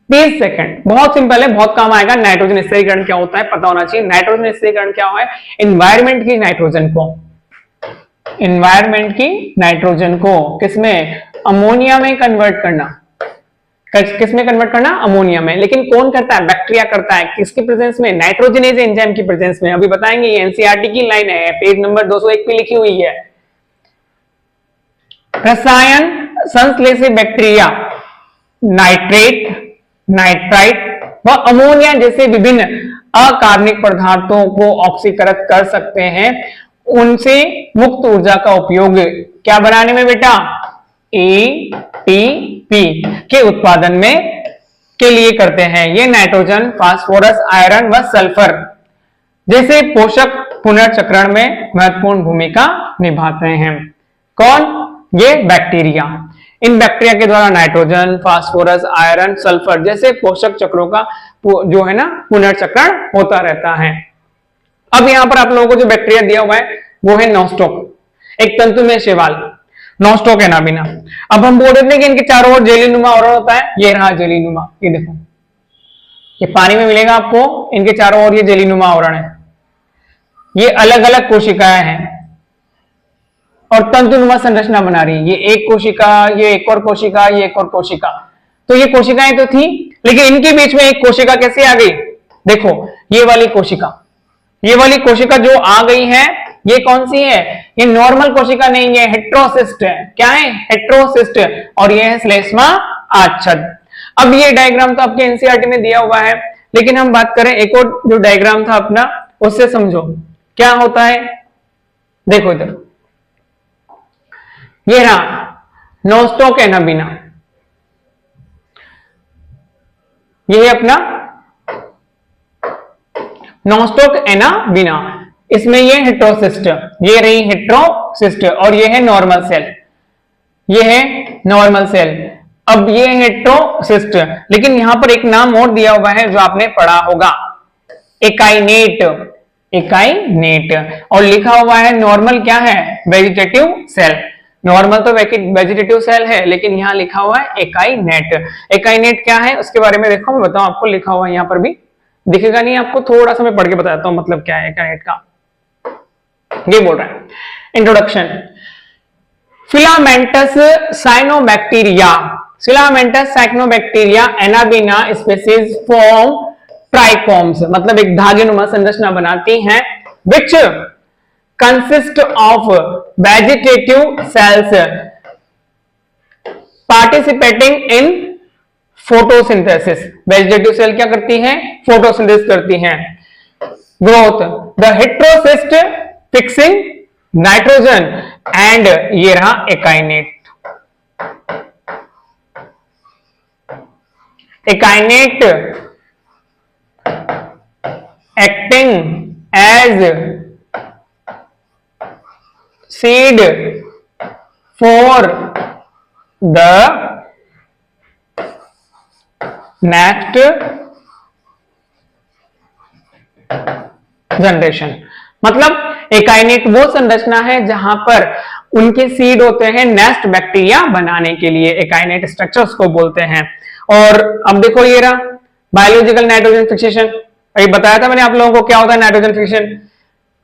30 सेकंड। बहुत सिंपल है, बहुत काम आएगा। नाइट्रोजन स्थिरीकरण क्या होता है पता होना चाहिए। नाइट्रोजन स्थिरीकरण क्या है? एनवायरमेंट की नाइट्रोजन को किसमें? अमोनिया में कन्वर्ट करना। किसमें कन्वर्ट करना? अमोनिया में। लेकिन कौन करता है? बैक्टीरिया करता है। किसकी प्रेजेंस में? नाइट्रोजनेज एंजाइम की प्रेजेंस में। अभी बताएंगे, ये एनसीईआरटी की लाइन है, पेज नंबर 201 पे लिखी हुई है। रसायन संश्लेषी बैक्टीरिया नाइट्रेट, नाइट्राइट व अमोनिया जैसे विभिन्न अकार्बनिक पदार्थों को ऑक्सीकृत कर सकते हैं। उनसे मुक्त ऊर्जा का उपयोग क्या बनाने में बेटा? एटीपी के उत्पादन में के लिए करते हैं। ये नाइट्रोजन, फास्फोरस, आयरन व सल्फर जैसे पोषक पुनर्चक्रण में महत्वपूर्ण भूमिका निभाते हैं। कौन? ये बैक्टीरिया। इन बैक्टीरिया के द्वारा नाइट्रोजन, फास्फोरस, आयरन, सल्फर जैसे पोषक चक्रों का जो है ना पुनर्चक्रण होता रहता है। अब यहां पर आप लोगों को जो बैक्टीरिया दिया हुआ है वो है नॉस्टॉक, एक तंतु में शैवाल, नॉस्टॉक एनाबीना। अब हम बोल रहे थे कि इनके चारों ओर जेलीनुमा आवरण होता है। ये रहा जेलीनुमा, ये देखो, ये पानी में मिलेगा आपको। इनके चारों ओर ये जेलीनुमा आवरण है। ये अलग अलग कोशिकाएं हैं और तंतुनुमा संरचना बना रही है। ये एक कोशिका, ये एक और कोशिका, ये एक और कोशिका। तो ये कोशिकाएं तो थी, लेकिन इनके बीच में एक कोशिका कैसे आ गई? देखो, ये वाली कोशिका, ये वाली कोशिका जो आ गई है, ये कौन सी है? ये नॉर्मल कोशिका नहीं है, हेट्रोसिस्ट है। क्या है? हेट्रोसिस्ट। और ये है श्लेष्मा आच्छद। अब ये डायग्राम तो आपके एनसीईआरटी में दिया हुआ है, लेकिन हम बात करें एक और जो डायग्राम था अपना, उससे समझो क्या होता है। देखो इधर, ये रहा नॉस्टॉक एनाबीना, ये है अपना नॉस्टॉक एनाबिना, इसमें ये हेट्रोसिस्ट, ये रही हेट्रोसिस्ट और ये है नॉर्मल सेल, ये है नॉर्मल सेल। अब ये हेट्रोसिस्ट, लेकिन यहां पर एक नाम और दिया हुआ है जो आपने पढ़ा होगा, एकाइनेट, एकाइनेट, और लिखा हुआ है नॉर्मल क्या है, वेजिटेटिव सेल। नॉर्मल तो वेजिटेटिव सेल है, लेकिन यहां लिखा हुआ है एकाइनेट। एकाइनेट क्या है उसके बारे में देखो, मैं बताऊं आपको, लिखा हुआ है यहां पर भी, दिखेगा नहीं आपको, थोड़ा सा मैं पढ़ के बताता हूं मतलब क्या है एकाइनेट का। ये बोल रहा है introduction, filamentous cyanobacteria, filamentous cyanobacteria Anabaena species form trichomes, मतलब एक धागेनुमा संरचना बनाती हैं, which consist of vegetative cells participating in photosynthesis. Vegetative cell क्या करती हैं, फोटोसिंथेसिस करती हैं। Growth, the heterocyst fixing nitrogen and ये रहा akinete, akinete acting as seed for the next generation. मतलब एकाइनेट वो संरचना है जहां पर उनके सीड होते हैं नेस्ट बैक्टीरिया बनाने के लिए, एकाइनेट स्ट्रक्चर्स को बोलते हैं। और अब देखो ये रहा बायोलॉजिकल नाइट्रोजन फिक्सेशन, अभी बताया था मैंने आप लोगों को क्या होता है नाइट्रोजन फिक्सेशन।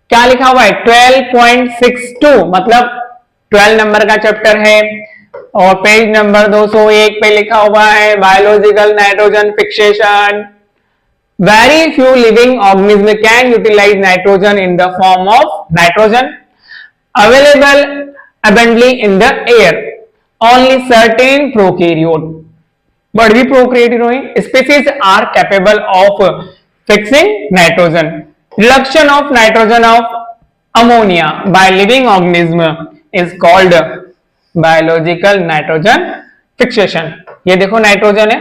क्या लिखा हुआ है 12.62, मतलब 12 नंबर का चैप्टर है और पेज नंबर 201 पे लिखा हुआ है biological nitrogen fixation. Very few living organisms can utilize nitrogen in the form of nitrogen available abundantly in the air. Only certain prokaryote, but we prokaryote species are capable of fixing nitrogen. Reduction of nitrogen of ammonia by living organism is called biological nitrogen fixation. ये देखो नाइट्रोजन है,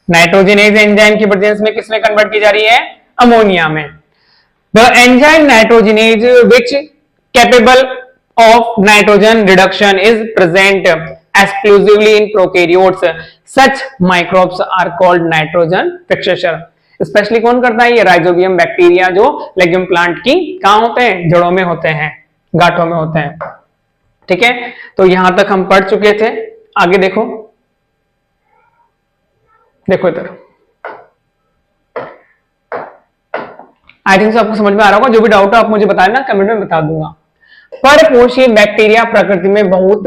नाइट्रोजनेज एंजाइम की प्रेजेंस में किसमें कन्वर्ट की जा रही है, अमोनिया में। The enzyme nitrogenase which capable of nitrogen reduction is present exclusively in prokaryotes, such microbes are called nitrogen fixation. Specially कौन करता है, ये राइजोबियम बैक्टीरिया जो लेग्यूम प्लांट की कहां होते हैं, जड़ों में होते हैं, गांठों में होते हैं। ठीक है, तो यहां तक हम पढ़ चुके थे। आगे देखो, देखो इधर, आई थिंक आपको समझ में आ रहा होगा। जो भी डाउट है आप मुझे बताएं ना, कमेंट में बता दूंगा। परपोषी बैक्टीरिया प्रकृति में बहुत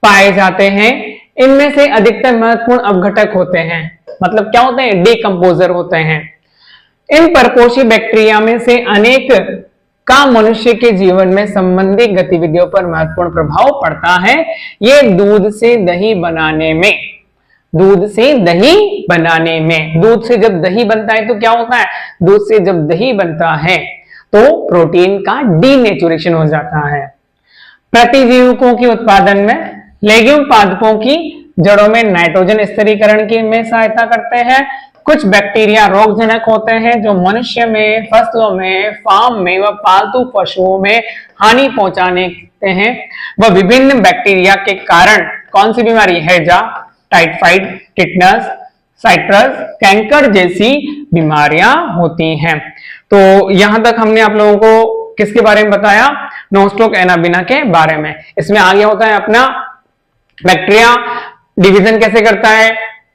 पाए जाते हैं, इनमें से अधिकतर महत्वपूर्ण अपघटक होते हैं, मतलब क्या होते हैं, डीकंपोजर होते हैं। इन परपोषी बैक्टीरिया में से अनेक का मनुष्य के जीवन में संबंधित गतिविधियों पर महत्वपूर्ण प्रभाव पड़ता है। ये दूध से दही बनाने में, दूध से दही बनाने में, दूध से जब दही बनता है तो क्या होता है, दूध से जब दही बनता है तो प्रोटीन का डीनेचुरेशन हो जाता है। प्रतिजीवकों के उत्पादन में लेग्यूम पादपों की जड़ों में नाइट्रोजन स्थिरीकरण की में सहायता करते हैं। कुछ बैक्टीरिया रोगजनक होते हैं जो मनुष्य में, फसलों में, फार्म में व पालतू पशुओं में हानि पहुंचाने हैं। वह विभिन्न बैक्टीरिया के कारण कौन सी बीमारी, हैजा, टाइफाइड, टिटनस, साइट्रस, कैंकर जैसी बीमारियां होती हैं। तो यहां तक हमने आप लोगों को किसके बारे में बताया, नॉस्टॉक एनाबिना के बारे में। इसमें आगे होता है अपना बैक्टीरिया डिवीजन कैसे करता है,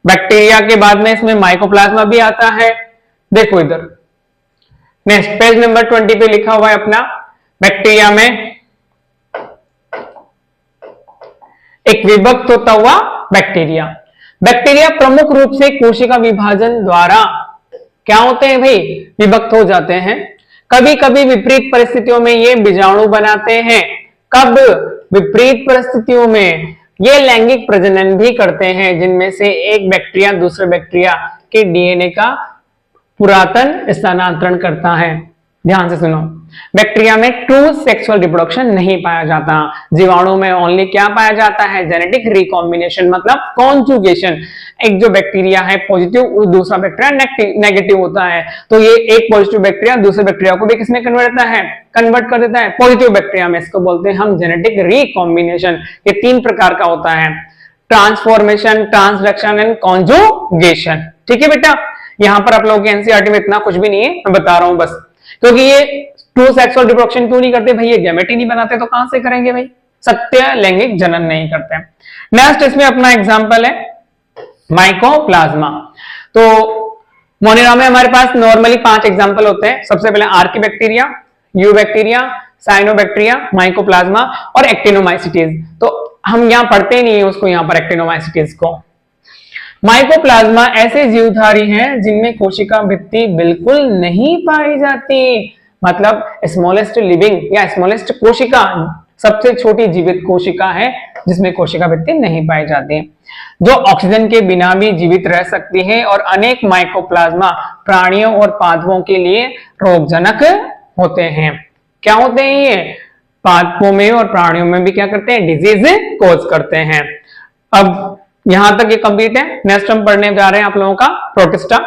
बैक्टीरिया के बाद में इसमें माइकोप्लाज्मा भी आता है। देखो इधर नेक्स्ट पेज नंबर 20 पे लिखा हुआ है अपना, बैक्टीरिया में एक विभक्त होता हुआ बैक्टीरिया। बैक्टीरिया प्रमुख रूप से कोशिका विभाजन द्वारा क्या होते हैं भाई, विभक्त हो जाते हैं। कभी कभी विपरीत परिस्थितियों में ये बीजाणु बनाते हैं। कब, विपरीत परिस्थितियों में ये लैंगिक प्रजनन भी करते हैं, जिनमें से एक बैक्टीरिया दूसरे बैक्टीरिया के डीएनए का पुरातन स्थानांतरण करता है। ध्यान से सुनो, बैक्टीरिया में ट्रू सेक्सुअल रिप्रोडक्शन नहीं पाया जाता। जीवाणु में ओनली क्या पाया जाता है, जेनेटिक रिकॉम्बिनेशन, मतलब कॉन्जुगेशन। एक जो बैक्टीरिया है पॉजिटिव, दूसरा बैक्टीरिया नेगेटिव होता है, तो ये एक पॉजिटिव बैक्टीरिया दूसरे बैक्टीरिया को भी किसमें कन्वर्ट कर देता है, पॉजिटिव बैक्टीरिया में। इसको बोलते हैं हम जेनेटिक रिकॉम्बिनेशन। ये 3 प्रकार का होता है, ट्रांसफॉर्मेशन, ट्रांसडक्शन एंड कॉन्जुगेशन। ठीक है बेटा, यहां पर आप लोगों के एनसीईआरटी में इतना कुछ भी नहीं है, मैं बता रहा हूं बस। क्योंकि ये ट्रू सेक्सुअल रिप्रोडक्शन क्यों नहीं करते भाई, ये गैमेट ही नहीं बनाते तो कहां से करेंगे भाई, सत्य लैंगिक जनन नहीं करते। नेक्स्ट इसमें अपना एग्जांपल है माइकोप्लाज्मा। तो मोनिरा में हमारे पास नॉर्मली 5 एग्जांपल होते हैं। सबसे पहले आर्किबैक्टीरिया, यूबैक्टीरिया, साइनोबैक्टीरिया, माइकोप्लाज्मा और एक्टिनोमाइसीटीज। तो हम यहां पढ़ते ही नहीं है उसको, यहां पर एक्टिनोमाइसीटीज को। माइकोप्लाज्मा ऐसे जीवधारी हैं जिनमें कोशिका भित्ति बिल्कुल नहीं पाई जाती, मतलब स्मॉलेस्ट लिविंग या स्मॉलेस्ट कोशिका, सबसे छोटी जीवित कोशिका है जिसमें कोशिका भित्ति नहीं पाई जाती, जो ऑक्सीजन के बिना भी जीवित रह सकती है। और अनेक माइकोप्लाज्मा प्राणियों और पादपों के लिए रोगजनक होते हैं। क्या होते हैं ये, पादपों में और प्राणियों में भी क्या करते हैं, डिजीज कोज करते हैं। अब यहां तक ये कंप्लीट है। नेक्स्ट हम पढ़ने जा रहे हैं आप लोगों का प्रोटिस्टा।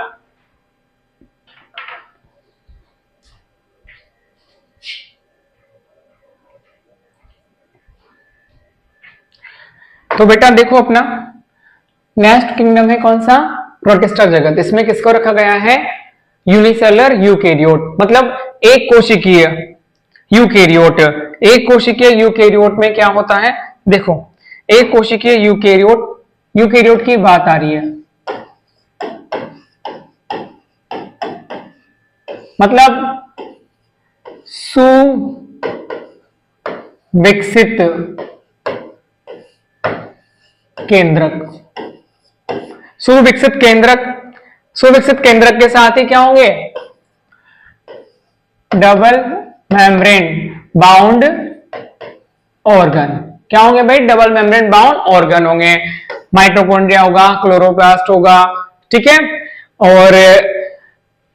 तो बेटा देखो अपना नेक्स्ट किंगडम है कौन सा, प्रोटिस्टा जगत। इसमें किसको रखा गया है, यूनिसेलुलर यूकेरियोट, मतलब एक कोशिकीय यूकेरियोट। एक कोशिकीय यूकेरियोट में क्या होता है, देखो एक कोशिकीय यूकेरियोट की बात आ रही है, मतलब सुविकसित केंद्रक के साथ ही क्या होंगे, डबल मेम्ब्रेन बाउंड ऑर्गन। क्या होंगे भाई, डबल मेम्ब्रेन बाउंड ऑर्गन होंगे। माइटोकॉन्ड्रिया होगा, क्लोरोप्लास्ट होगा, ठीक है। और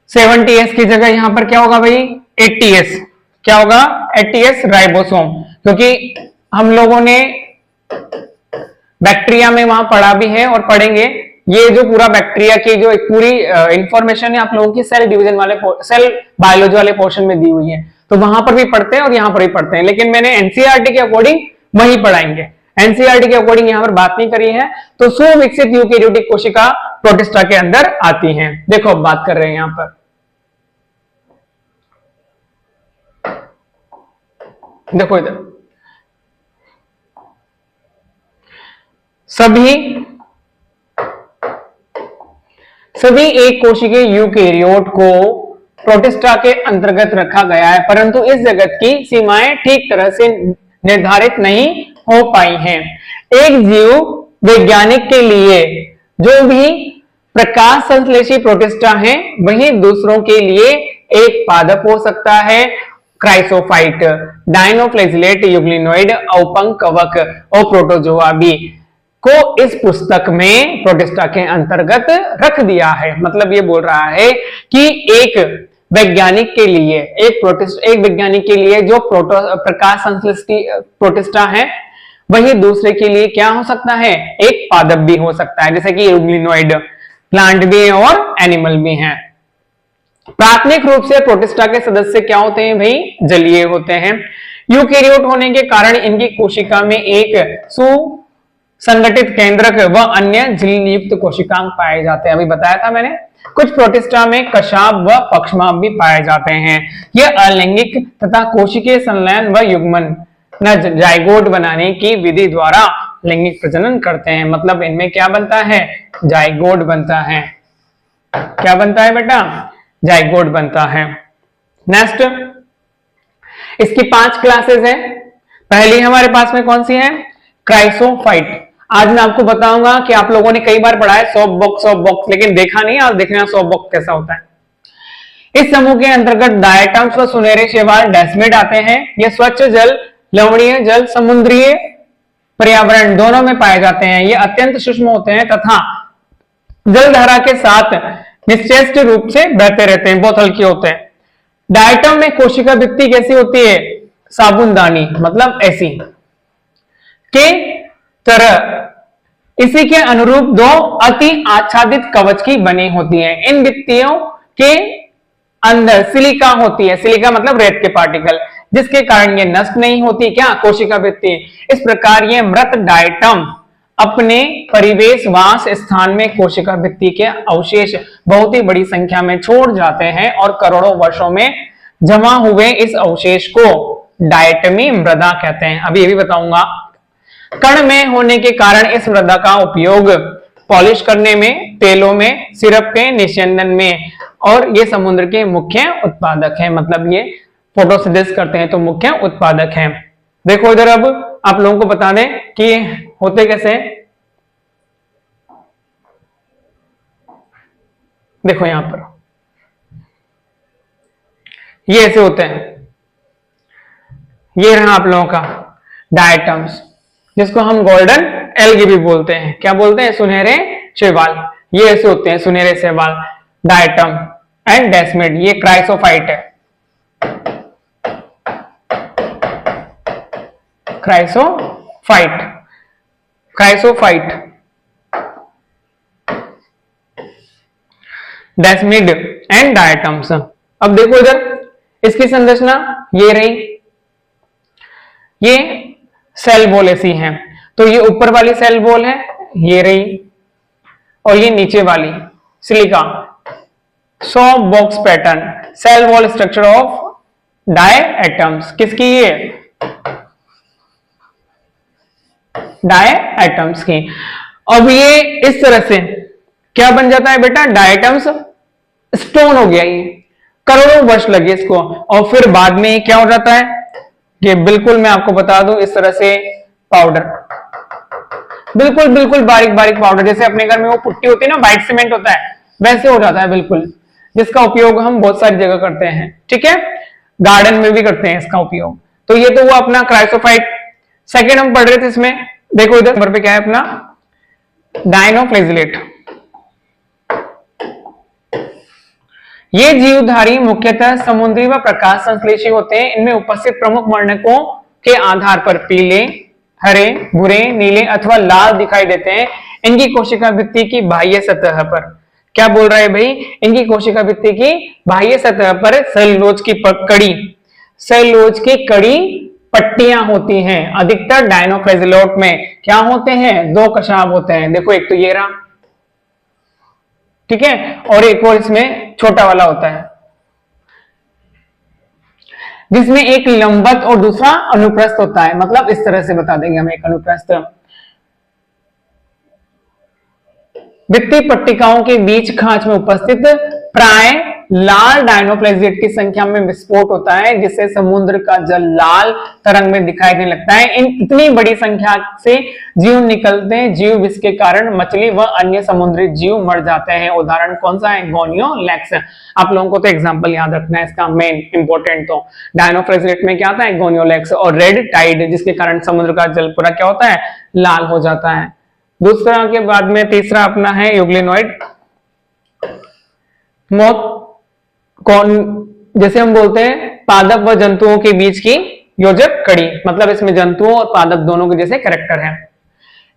70S की जगह यहां पर क्या होगा भाई, 80S। क्या होगा, 80S राइबोसोम। क्योंकि हम लोगों ने बैक्टीरिया में वहां पढ़ा भी है और पढ़ेंगे, ये जो पूरा बैक्टीरिया की जो एक पूरी इंफॉर्मेशन है आप लोगों की सेल डिवीजन वाले, सेल बायोलॉजी वाले पोर्शन में दी हुई है, तो वहां पर भी पढ़ते हैं और यहां पर भी पढ़ते हैं। लेकिन मैंने एनसीईआरटी के अकॉर्डिंग वही पढ़ाएंगे, एनसीईआरटी के अकॉर्डिंग यहां पर बात नहीं करी है। तो सुविकसित यूकेरियोटिक कोशिका प्रोटिस्टा के अंदर आती हैं। देखो अब बात कर रहे हैं यहां पर, देखो इधर सभी एक कोशिकीय यूकेरियोट को प्रोटिस्टा के अंतर्गत रखा गया है, परंतु इस जगत की सीमाएं ठीक तरह से निर्धारित नहीं हो पाई हैं। एक जीव वैज्ञानिक के लिए जो भी प्रकाश संश्लेषी प्रोटिस्टा है, वही दूसरों के लिए एक पादप हो सकता है, क्राइसोफाइट, डायनोफ्लेजिलेट, यूग्लिनोइड, औपंक कवक और प्रोटोजोआ भी को इस पुस्तक में प्रोटिस्टा के अंतर्गत रख दिया है। मतलब ये बोल रहा है कि एक वैज्ञानिक के लिए, एक वैज्ञानिक के लिए जो प्रकाश संश्लेषी प्रोटिस्टा है, वही दूसरे के लिए क्या हो सकता है, एक पादप भी हो सकता है, जैसे कि यूग्लिनोइड प्लांट भी है और एनिमल भी है। प्राथमिक रूप से प्रोटिस्टा के सदस्य क्या होते हैं भाई, जलीय होते हैं। यूकेरियोट होने के कारण इनकी कोशिका में एक सुसंगठित केंद्रक व अन्य झिल्ली-युक्त कोशिकांग पाए जाते हैं। अभी बताया था मैंने, कुछ प्रोटिस्टा में कशाभ व पक्षमाभ भी पाए जाते हैं। यह अलैंगिक तथा कोशिकीय संलयन व युग्मन जाइगोट बनाने की विधि द्वारा लैंगिक प्रजनन करते हैं। मतलब इनमें क्या बनता है, जाइगोट बनता है। क्या बनता है बेटा, जाइगोट बनता है। नेक्स्ट, इसकी 5 क्लासेस है। पहली हमारे पास में कौन सी है, क्राइसोफाइट। आज मैं आपको बताऊंगा कि आप लोगों ने कई बार पढ़ा है सॉफ्ट बॉक्स, लेकिन देखा नहीं, आज देखना सॉफ्ट बॉक्स कैसा होता है। इस समूह के अंतर्गत डायटम्स व सुनहरे शैवाल डेस्मिड आते हैं। ये स्वच्छ जल, लवणीय जल, समुद्रीय पर्यावरण दोनों में पाए जाते हैं। ये अत्यंत सूक्ष्म होते हैं तथा जलधारा के साथ निश्चेष्ट रूप से बहते रहते हैं, बहुत हल्के होते हैं। डायटम में कोशिका भित्ति कैसी होती है? साबुनदानी, मतलब ऐसी के तरह इसी के अनुरूप दो अति आच्छादित कवच की बनी होती है। इन भित्तियों के अंदर सिलिका होती है, सिलिका मतलब रेत के पार्टिकल, जिसके कारण ये नष्ट नहीं होती क्या? कोशिका भित्ति। इस प्रकार ये मृत डायटम अपने परिवेशवास स्थान में कोशिका भित्ति के अवशेष बहुत ही बड़ी संख्या में छोड़ जाते हैं और करोड़ों वर्षों में जमा हुए इस अवशेष को डायटमी मृदा कहते हैं। अभी ये भी बताऊंगा। कण में होने के कारण इस मृदा का उपयोग पॉलिश करने में, तेलों में, सिरप के निस्यंदन में, और ये समुद्र के मुख्य उत्पादक हैं। मतलब ये फोटोसिंथेसिस करते हैं तो मुख्य उत्पादक हैं। देखो इधर, अब आप लोगों को बता दें कि होते कैसे। देखो यहां पर ये ऐसे होते हैं। ये रहा आप लोगों का डायटम्स, जिसको हम गोल्डन एल्गी भी बोलते हैं। क्या बोलते हैं? सुनहरे शैवाल। ये ऐसे होते हैं सुनहरे शैवाल, डायटम एंड डेस्मिड। ये क्राइसोफाइट है, chrysophyte, chrysophyte, desmid and diatoms. अब देखो इधर इसकी संरचना ये रही, ये सेल वॉल ऐसी है। तो ये ऊपर वाली सेल वॉल है, ये रही, और ये नीचे वाली silica. So box pattern, cell wall structure of diatoms. किसकी? ये डायएटम्स की। अब ये इस तरह से क्या बन जाता है बेटा? डायएटम्स स्टोन हो गया। ये करोड़ों वर्ष लगे इसको, और फिर बाद में क्या हो जाता है? ये बिल्कुल मैं आपको बता दूं, इस तरह से पाउडर, बिल्कुल बिल्कुल बारीक बारीक पाउडर, जैसे अपने घर में वो पुट्टी होती है ना, व्हाइट सीमेंट होता है, वैसे हो जाता है बिल्कुल, जिसका उपयोग हम बहुत सारी जगह करते हैं। ठीक है, गार्डन में भी करते हैं इसका उपयोग। तो ये तो वो अपना क्राइसोफाइट। सेकेंड हम पढ़ रहे थे इसमें, देखो इधर नंबर पे क्या है अपना? डायनोफ्लेजिलेट। ये जीवधारी मुख्यतः समुद्री व प्रकाश संश्लेषी होते हैं। इनमें उपस्थित प्रमुख वर्णकों के आधार पर पीले, हरे, भूरे, नीले अथवा लाल दिखाई देते हैं। इनकी कोशिका भित्ति की बाह्य सतह पर, क्या बोल रहा है भाई? इनकी कोशिका भित्ति की बाह्य सतह पर सेलुलोज की कड़ी, सेलुलोज की कड़ी पट्टियां होती हैं। अधिकतर डायनोफ्लेजिलेट में क्या होते हैं? दो कशाब होते हैं। देखो एक तो ये रहा, ठीक है, और एक और इसमें छोटा वाला होता है, जिसमें एक लंबवत और दूसरा अनुप्रस्थ होता है। मतलब इस तरह से बता देंगे हम, एक अनुप्रस्थ। भित्ति पट्टिकाओं के बीच खांच में उपस्थित प्राय लाल डायनोफ्लेजिलेट की संख्या में विस्फोट होता है, जिससे समुद्र का जल लाल तरंग में दिखाई देने लगता है। इन इतनी बड़ी संख्या से जीव निकलते हैं, जीव विष के कारण मछली व अन्य समुद्री जीव मर जाते हैं। उदाहरण कौन सा है? गोनियोलैक्स। आप लोगों को तो एग्जांपल याद रखना है इसका, मेन इंपॉर्टेंट। तो डायनोफ्लेजिलेट में क्या आता है? गोनियोलैक्स। और रेड टाइड, जिसके कारण समुद्र का जल पूरा क्या होता है? लाल हो जाता है। दूसरा के बाद में तीसरा अपना है यूग्लिनोइड। मौत कौन, जैसे हम बोलते हैं पादप व जंतुओं के बीच की योजक कड़ी, मतलब इसमें जंतुओं और पादप दोनों के जैसे कैरेक्टर है।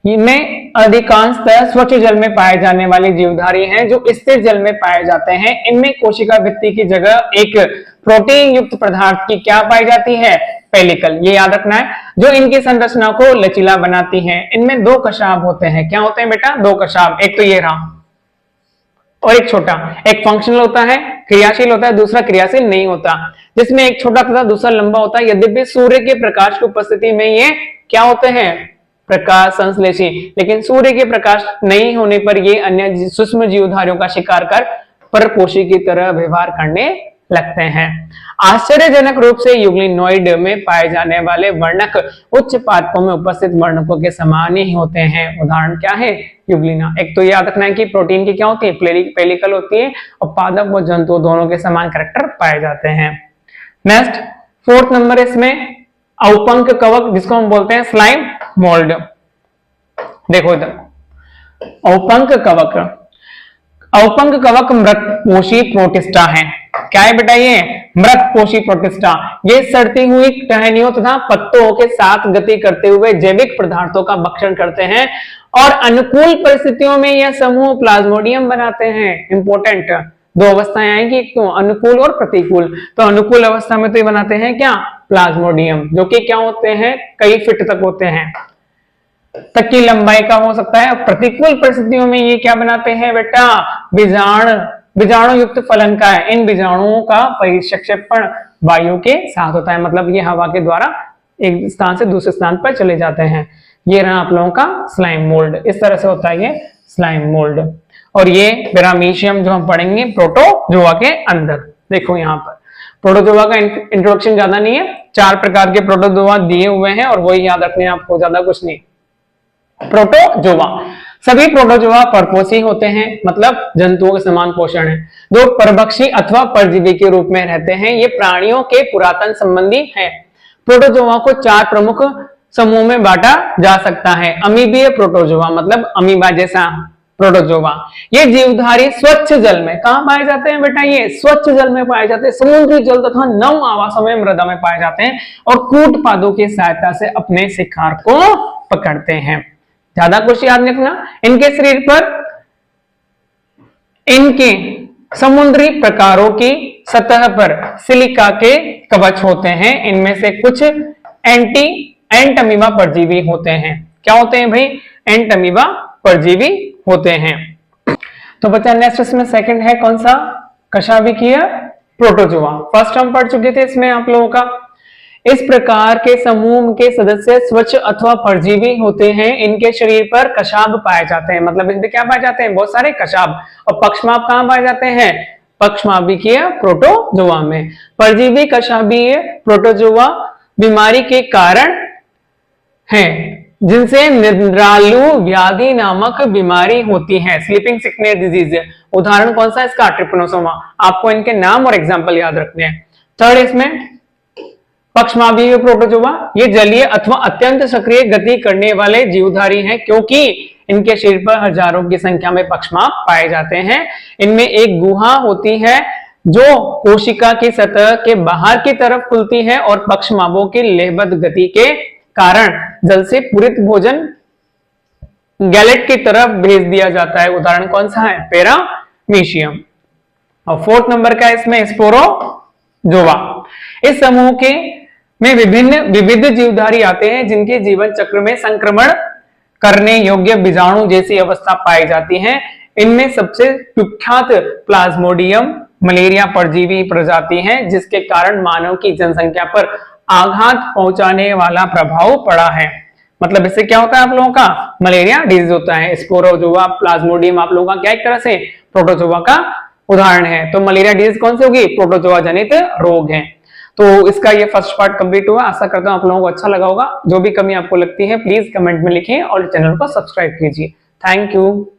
इनमें अधिकांशतः स्वच्छ जल में पाए जाने वाले जीवधारी हैं, जो स्थिर जल में पाए जाते हैं। इनमें कोशिका भित्ति की जगह एक प्रोटीन युक्त पदार्थ की क्या पाई जाती है? पेलिकल। ये याद रखना है, जो इनकी संरचना को लचीला बनाती है। इनमें दो कशाब होते हैं। क्या होते हैं बेटा? दो कशाब। एक तो ये रहा, और एक छोटा। एक फंक्शनल होता है, क्रियाशील होता है, दूसरा क्रियाशील नहीं होता, जिसमें एक छोटा तथा दूसरा लंबा होता है। यद्यपि सूर्य के प्रकाश की उपस्थिति में ये क्या होते हैं? प्रकाश संश्लेषी। लेकिन सूर्य के प्रकाश नहीं होने पर ये अन्य सूक्ष्म जीवधारियों का शिकार कर परपोषी की तरह व्यवहार करने लगते हैं। आश्चर्यजनक रूप से यूग्लिनोइड में पाए जाने वाले वर्णक उच्च पादपों में उपस्थित वर्णकों के समान ही होते हैं। उदाहरण क्या है? यूग्लिना। एक तो याद रखना है कि प्रोटीन की क्या होती है? पेलिकल होती है, और पादप व जंतु दोनों के समान कैरेक्टर पाए जाते हैं। नेक्स्ट, फोर्थ नंबर इसमें औपंक कवक, जिसको हम बोलते हैं स्लाइम मोल्ड। देखो इधर, औपंक कवक। औपंक कवक मृतपोषी प्रोटिस्टा है। क्या है बेटा ये? मृतपोषी प्रोटिस्टा। ये सड़ती हुई टहनियों तथा पत्तों के साथ गति करते हुए जैविक पदार्थों का भक्षण करते हैं और अनुकूल परिस्थितियों में यह समूह प्लाज्मोडियम बनाते हैं। इंपॉर्टेंट, दो अवस्थाएं आएंगी, क्यों? अनुकूल और प्रतिकूल। तो अनुकूल अवस्था में तो ये बनाते हैं क्या? प्लाज्मोडियम, जो कि क्या होते हैं? कई फीट तक होते हैं, तक की लंबाई का हो सकता है। प्रतिकूल परिस्थितियों में ये क्या बनाते हैं बेटा? बीजाणु युक्त फलन का है। इन बीजाणुओं का परिक्षेपण वायु के साथ होता है, मतलब ये हवा के द्वारा एक स्थान से दूसरे स्थान पर चले जाते हैं। ये रहा आप लोगों का स्लाइम मोल्ड, इस तरह से होता है ये स्लाइम मोल्ड। और ये पैरामीशियम जो हम पढ़ेंगे प्रोटोजोआ के अंदर। देखो यहाँ पर प्रोटोजोआ का इंट्रोडक्शन ज्यादा नहीं है, 4 प्रकार के प्रोटोजोआ दिए हुए हैं और वही याद रखने हैं आपको, ज्यादा कुछ नहीं। प्रोटोजोआ, सभी प्रोटोजोआ परपोषी होते हैं, मतलब जंतुओं के समान पोषण है, जो परभक्षी अथवा परजीवी के रूप में रहते हैं। ये प्राणियों के पुरातन संबंधी हैं। प्रोटोजोआ को 4 प्रमुख समूह में बांटा जा सकता है। अमीबीय प्रोटोजोआ, मतलब अमीबा जैसा प्रोटोजोआ। ये जीवधारी स्वच्छ जल में, कहां पाए जाते हैं बेटा? ये स्वच्छ जल में पाए जाते हैं, समुद्री जल तथा नम आवासों में, मृदा में पाए जाते हैं और कूट पादों की सहायता से अपने शिकार को पकड़ते हैं। ज्यादा कुछ याद नहीं रखना। इनके शरीर पर इनके समुद्री प्रकारों की सतह पर सिलिका के कवच होते हैं। इनमें से कुछ एंट अमीबा परजीवी होते हैं। क्या होते हैं भाई? एंट अमीबा परजीवी होते हैं। तो बच्चा नेक्स्ट इसमें सेकंड है कौन सा? कशाभिकीय प्रोटोजोआ। फर्स्ट हम पढ़ चुके थे इसमें आप लोगों का। इस प्रकार के समूह के सदस्य स्वच्छ अथवा परजीवी होते हैं। इनके शरीर पर कशाभ पाए जाते हैं, मतलब इनमें क्या पाए जाते हैं? बहुत सारे कशाभ। और पक्षमाभ कहां पाए जाते हैं? पक्षमाभिकीय प्रोटोजोआ में। परजीवी कशाभीय प्रोटोजोआ बीमारी के कारण हैं, जिनसे निद्रालु व्याधि नामक बीमारी होती है, स्लीपिंग सिकनेस डिजीज। उदाहरण कौन सा इसका? ट्रिपनोसोमा। आपको इनके नाम और एग्जाम्पल याद रखने हैं। थर्ड इसमें पक्षमाभिकीय प्रोटोजोआ, ये जलीय अथवा अत्यंत सक्रिय गति करने वाले जीवधारी हैं, क्योंकि इनके शरीर पर हजारों की संख्या में पक्षमाभ पाए जाते हैं। इनमें एक गुहा होती है जो कोशिका की सतह के बाहर की तरफ खुलती है और पक्षमाभों की लयबद्ध गति के कारण जल से पूरित भोजन गैलेट की तरफ भेज दिया जाता है। उदाहरण कौन सा है? पैरामीशियम। और फोर्थ नंबर का इसमें स्पोरोजोआ। इस समूह के में विविध जीवधारी आते हैं, जिनके जीवन चक्र में संक्रमण करने योग्य बीजाणु जैसी अवस्था पाई जाती है। इनमें सबसे कुख्यात प्लाज्मोडियम मलेरिया परजीवी प्रजाति है, जिसके कारण मानव की जनसंख्या पर आघात पहुंचाने वाला प्रभाव पड़ा है। मतलब इससे क्या होता है आप लोगों का? मलेरिया डिजीज होता है। स्पोरोजोआ प्लाज्मोडियम आप लोगों का क्या एक तरह से प्रोटोजोआ का उदाहरण है। तो मलेरिया डिजीज कौन सी होगी? प्रोटोजोआ जनित रोग है। तो इसका ये फर्स्ट पार्ट कंप्लीट हुआ। आशा करता हूं आप लोगों को अच्छा लगा होगा। जो भी कमी आपको लगती है प्लीज कमेंट में लिखें और चैनल को सब्सक्राइब कीजिए। Thank you.